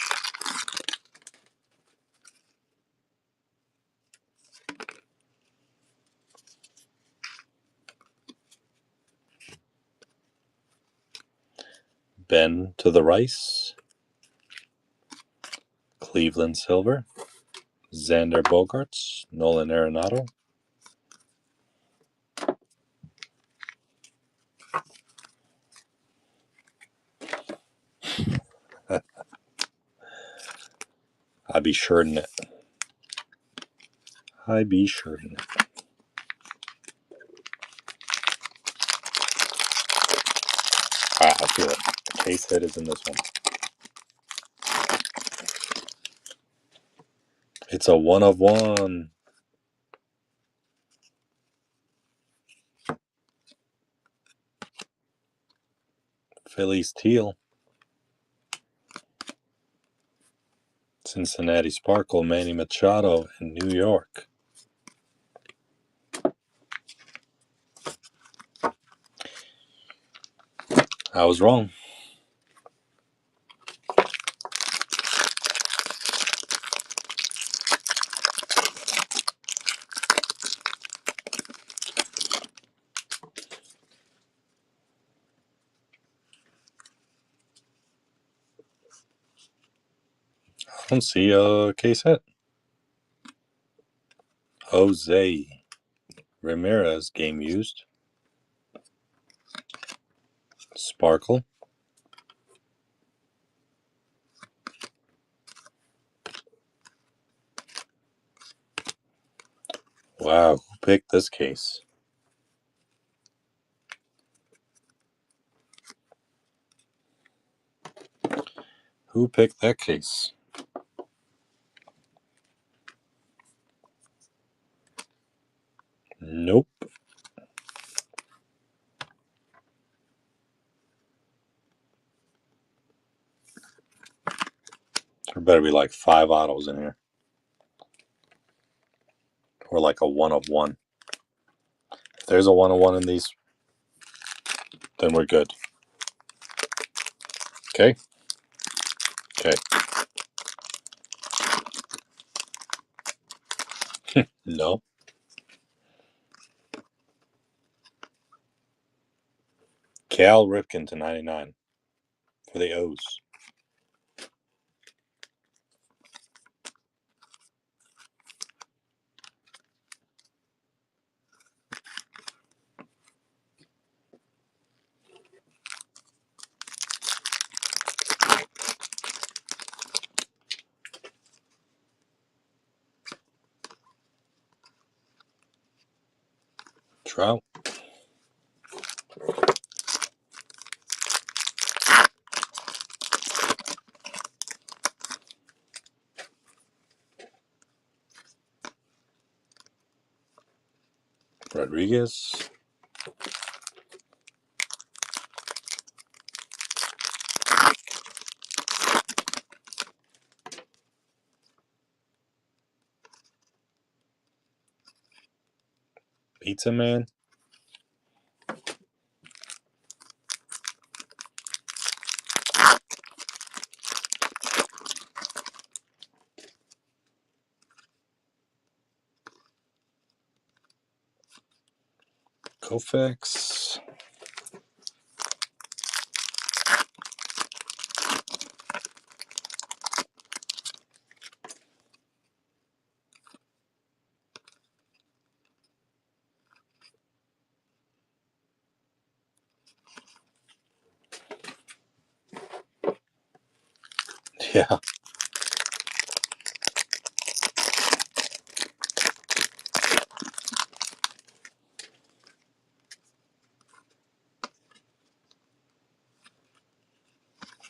Ben to the Rice. Cleveland silver. Xander Bogaerts. Nolan Arenado. I be sure in it. I be sure in it. I feel it. Case hit is in this one. It's a 1 of 1. Phillies teal. Cincinnati Sparkle, Manny Machado in New York. I was wrong. I don't see a case hit. Jose Ramirez, game used. Sparkle. Wow, who picked this case? Who picked that case? Nope. There better be like 5 autos in here. Or like a 1 of 1. If there's a 1 of 1 in these, then we're good. Okay? Okay. No. Cal Ripken to 99 for the O's. Trout. Rodriguez. Pizza Man. Koufax. Yeah.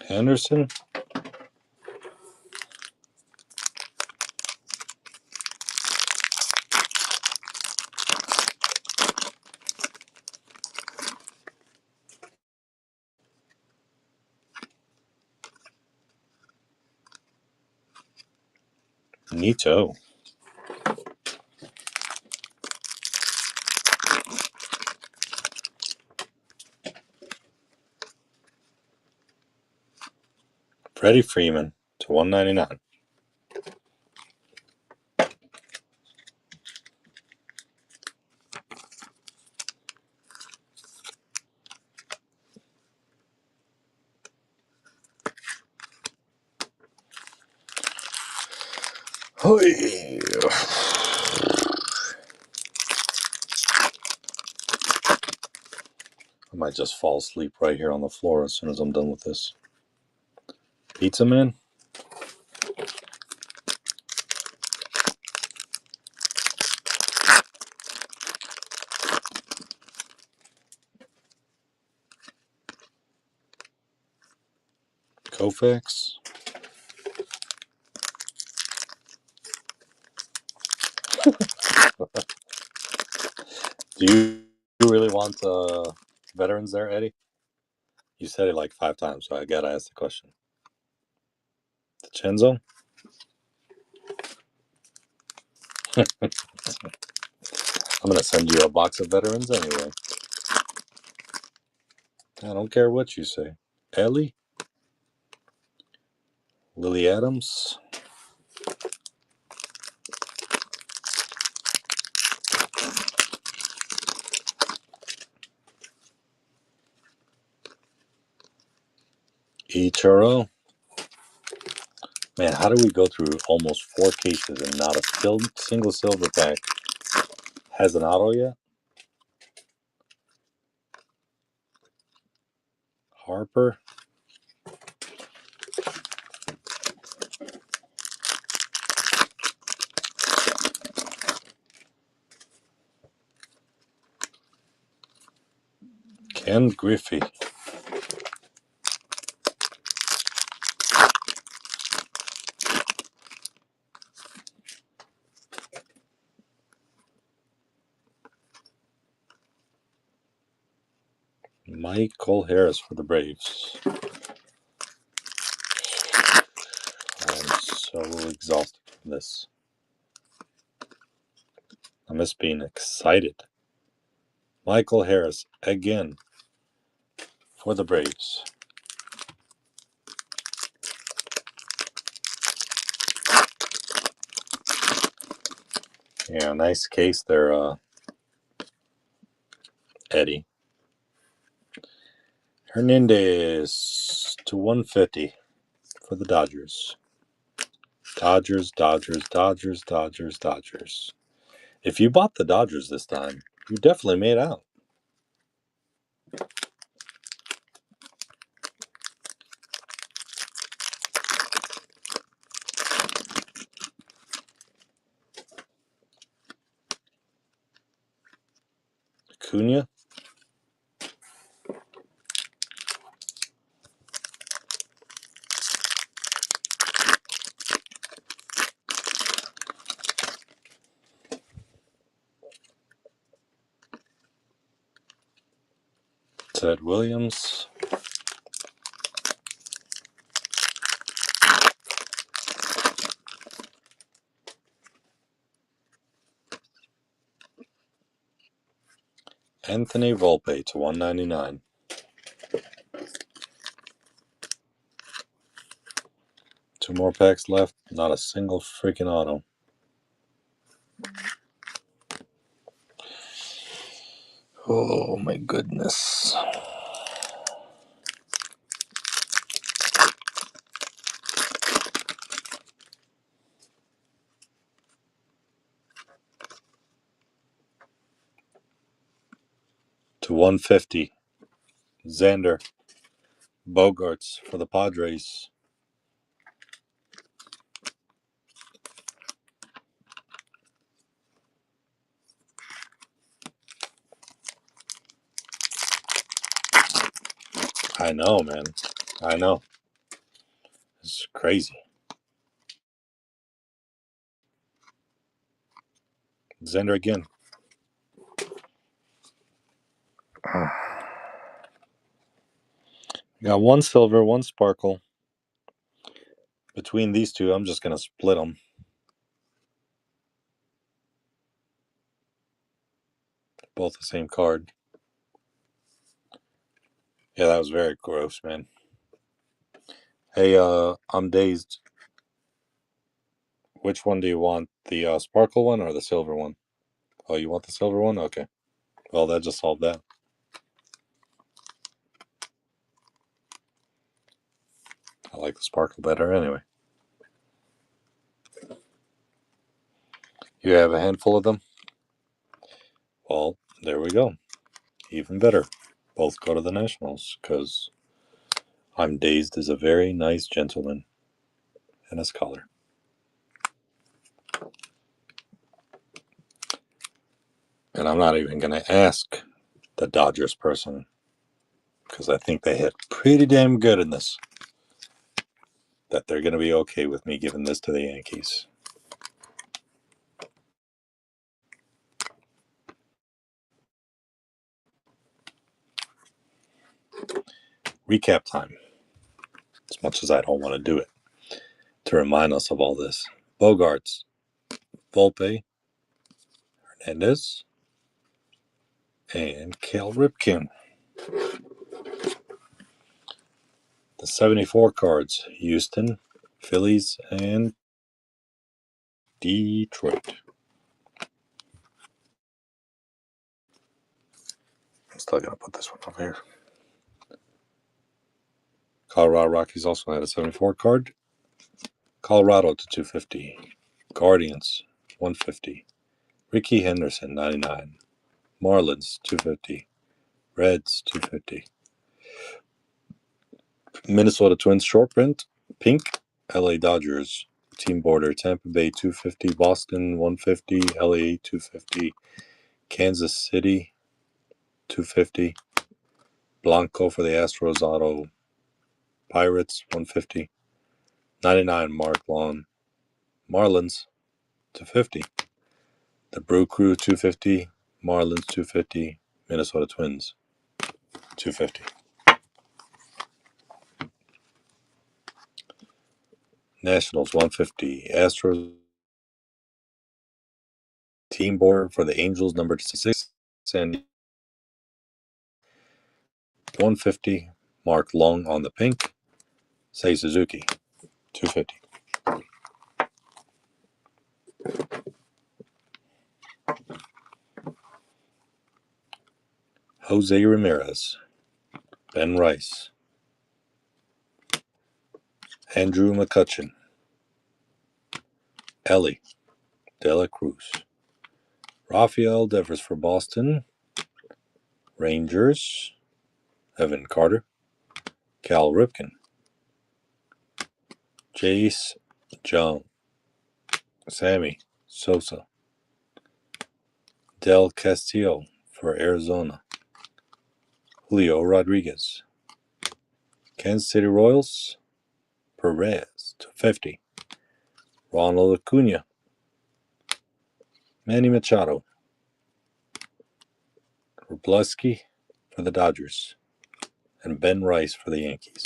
Henderson. Nito. Freddie Freeman to 199. Hoi. I might just fall asleep right here on the floor as soon as I'm done with this. Pizza Man. Koufax. Do you really want veterans there, Eddie? You said it like 5 times, so I gotta ask the question. DiCenzo? I'm gonna send you a box of veterans anyway. I don't care what you say. Ellie? Lily Adams? Ichiro? Man, how do we go through almost 4 cases and not a single silver pack has an auto yet? Harper? Ken Griffey. Michael Harris for the Braves. I'm so exhausted from this. I miss being excited. Michael Harris again for the Braves. Yeah, nice case there, Eddie. Hernandez to 150 for the Dodgers. Dodgers. If you bought the Dodgers this time, you definitely made out. Acuna. Ted Williams. Anthony Volpe to 199. Two more packs left. Not a single freaking auto. Oh my goodness. To 150. Xander Bogaerts for the Padres. I know, man. I know. It's crazy. Xander again. Got one silver, one sparkle. Between these two, I'm just going to split them. Both the same card. Yeah, that was very gross, man. Hey, I'm dazed. Which one do you want? The sparkle one or the silver one? Oh, you want the silver one? Okay. Well, that just solved that. I like the sparkle better anyway. You have a handful of them? Well, there we go. Even better. Both go to the Nationals, because I'm dazed as a very nice gentleman and a scholar. And I'm not even going to ask the Dodgers person, because I think they hit pretty damn good in this, that they're going to be okay with me giving this to the Yankees. Recap time. As much as I don't want to do it, to remind us of all this. Bogaerts, Volpe, Hernandez, and Cal Ripken. The 74 cards, Houston, Phillies, and Detroit. I'm still going to put this one over here. Colorado Rockies also had a 74 card. Colorado to 250. Guardians, 150. Ricky Henderson, 99. Marlins, 250. Reds, 250. Minnesota Twins short print, pink. LA Dodgers, team border, Tampa Bay, 250. Boston, 150. LA, 250. Kansas City, 250. Blanco for the Astros auto. Pirates 150. 99 Mark Long. Marlins 250. The Brew Crew 250. Marlins 250. Minnesota Twins 250. Nationals 150. Astros team board for the Angels number 6. And 150. Mark Long on the pink. Say Suzuki 250. Jose Ramirez. Ben Rice. Andrew McCutchen. Ellie De La Cruz. Rafael Devers for Boston. Rangers. Evan Carter. Cal Ripken. Jace Jung. Sammy Sosa. Del Castillo for Arizona. Julio Rodriguez. Kansas City Royals. Perez to 50. Ronald Acuna. Manny Machado. Wroblewski for the Dodgers. And Ben Rice for the Yankees.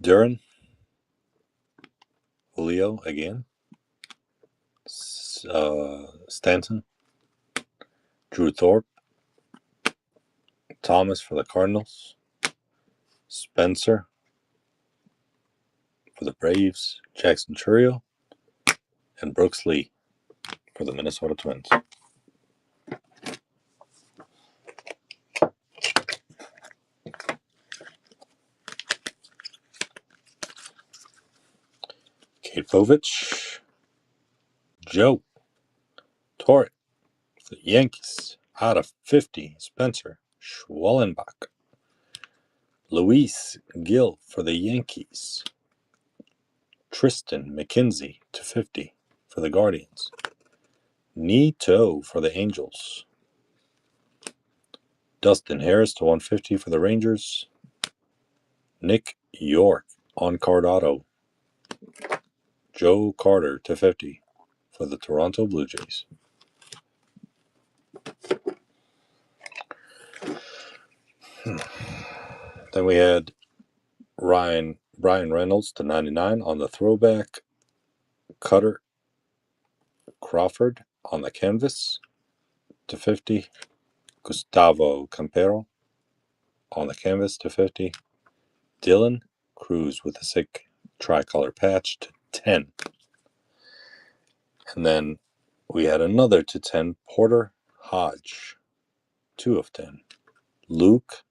Duran. Julio again. Stanton. Drew Thorpe. Thomas for the Cardinals. Spencer for the Braves. Jackson Chourio. And Brooks Lee for the Minnesota Twins. Kate Povich. Joe Torre for the Yankees. Out of 50, Spencer Schwellenbach. Luis Gil for the Yankees. Tristan McKenzie to 50 for the Guardians. Nito for the Angels. Dustin Harris to 150 for the Rangers. Nick York on card auto. Joe Carter to 50 for the Toronto Blue Jays. Then we had Brian Reynolds to 99 on the throwback. Cutter Crawford on the canvas to 50. Gustavo Campero on the canvas to 50. Dylan Cruz with a sick tricolor patch to 10. And then we had another to 10. Porter Hodge, 2 of 10. Luke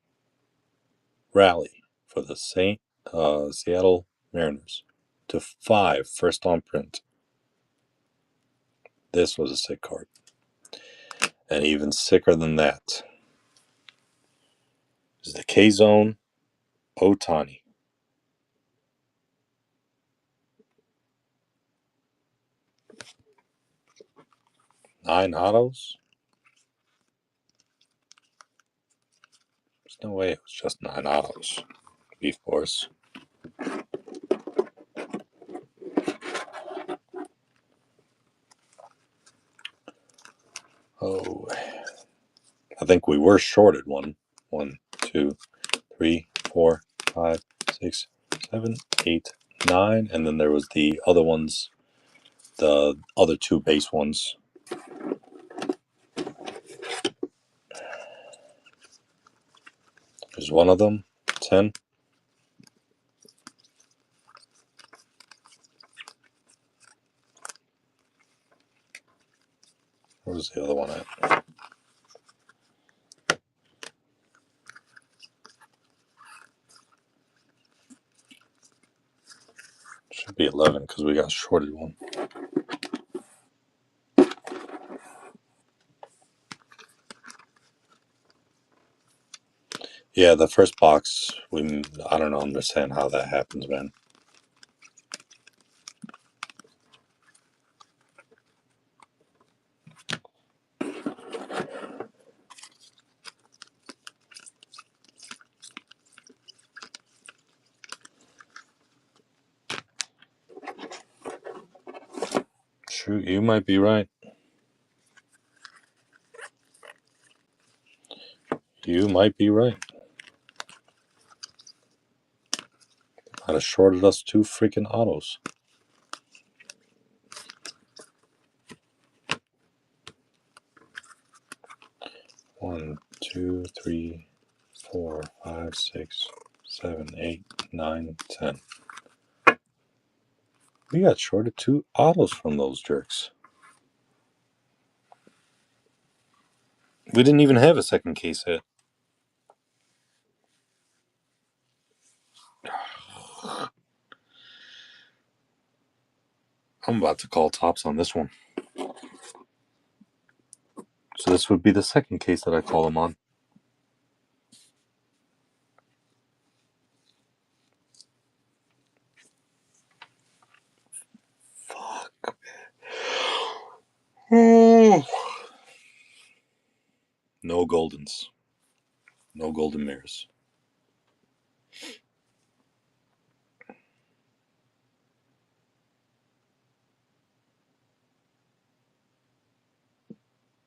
Raleigh for the Seattle Mariners to 5. First on print. This was a sick card. And even sicker than that is the K-Zone Ohtani. Nine autos. There's no way it was just 9 autos. Beef Boys. Oh, I think we were shorted one. 1, 2, 3, 4, 5, 6, 7, 8, 9, and then there was the other ones, the other 2 base ones. There's one of them, 10. Where's the other one at? Should be 11 because we got shorted one. Yeah, the first box, I don't understand how that happens, man. True, you might be right. You might be right. I'd have shorted us 2 freaking autos. One, 2, 3, 4, 5, 6, 7, 8, 9, 10. We got shorted 2 autos from those jerks. We didn't even have a second case hit. I'm about to call tops on this one. So this would be the second case that I call him on. Fuck. No Goldens. No Golden Mirrors.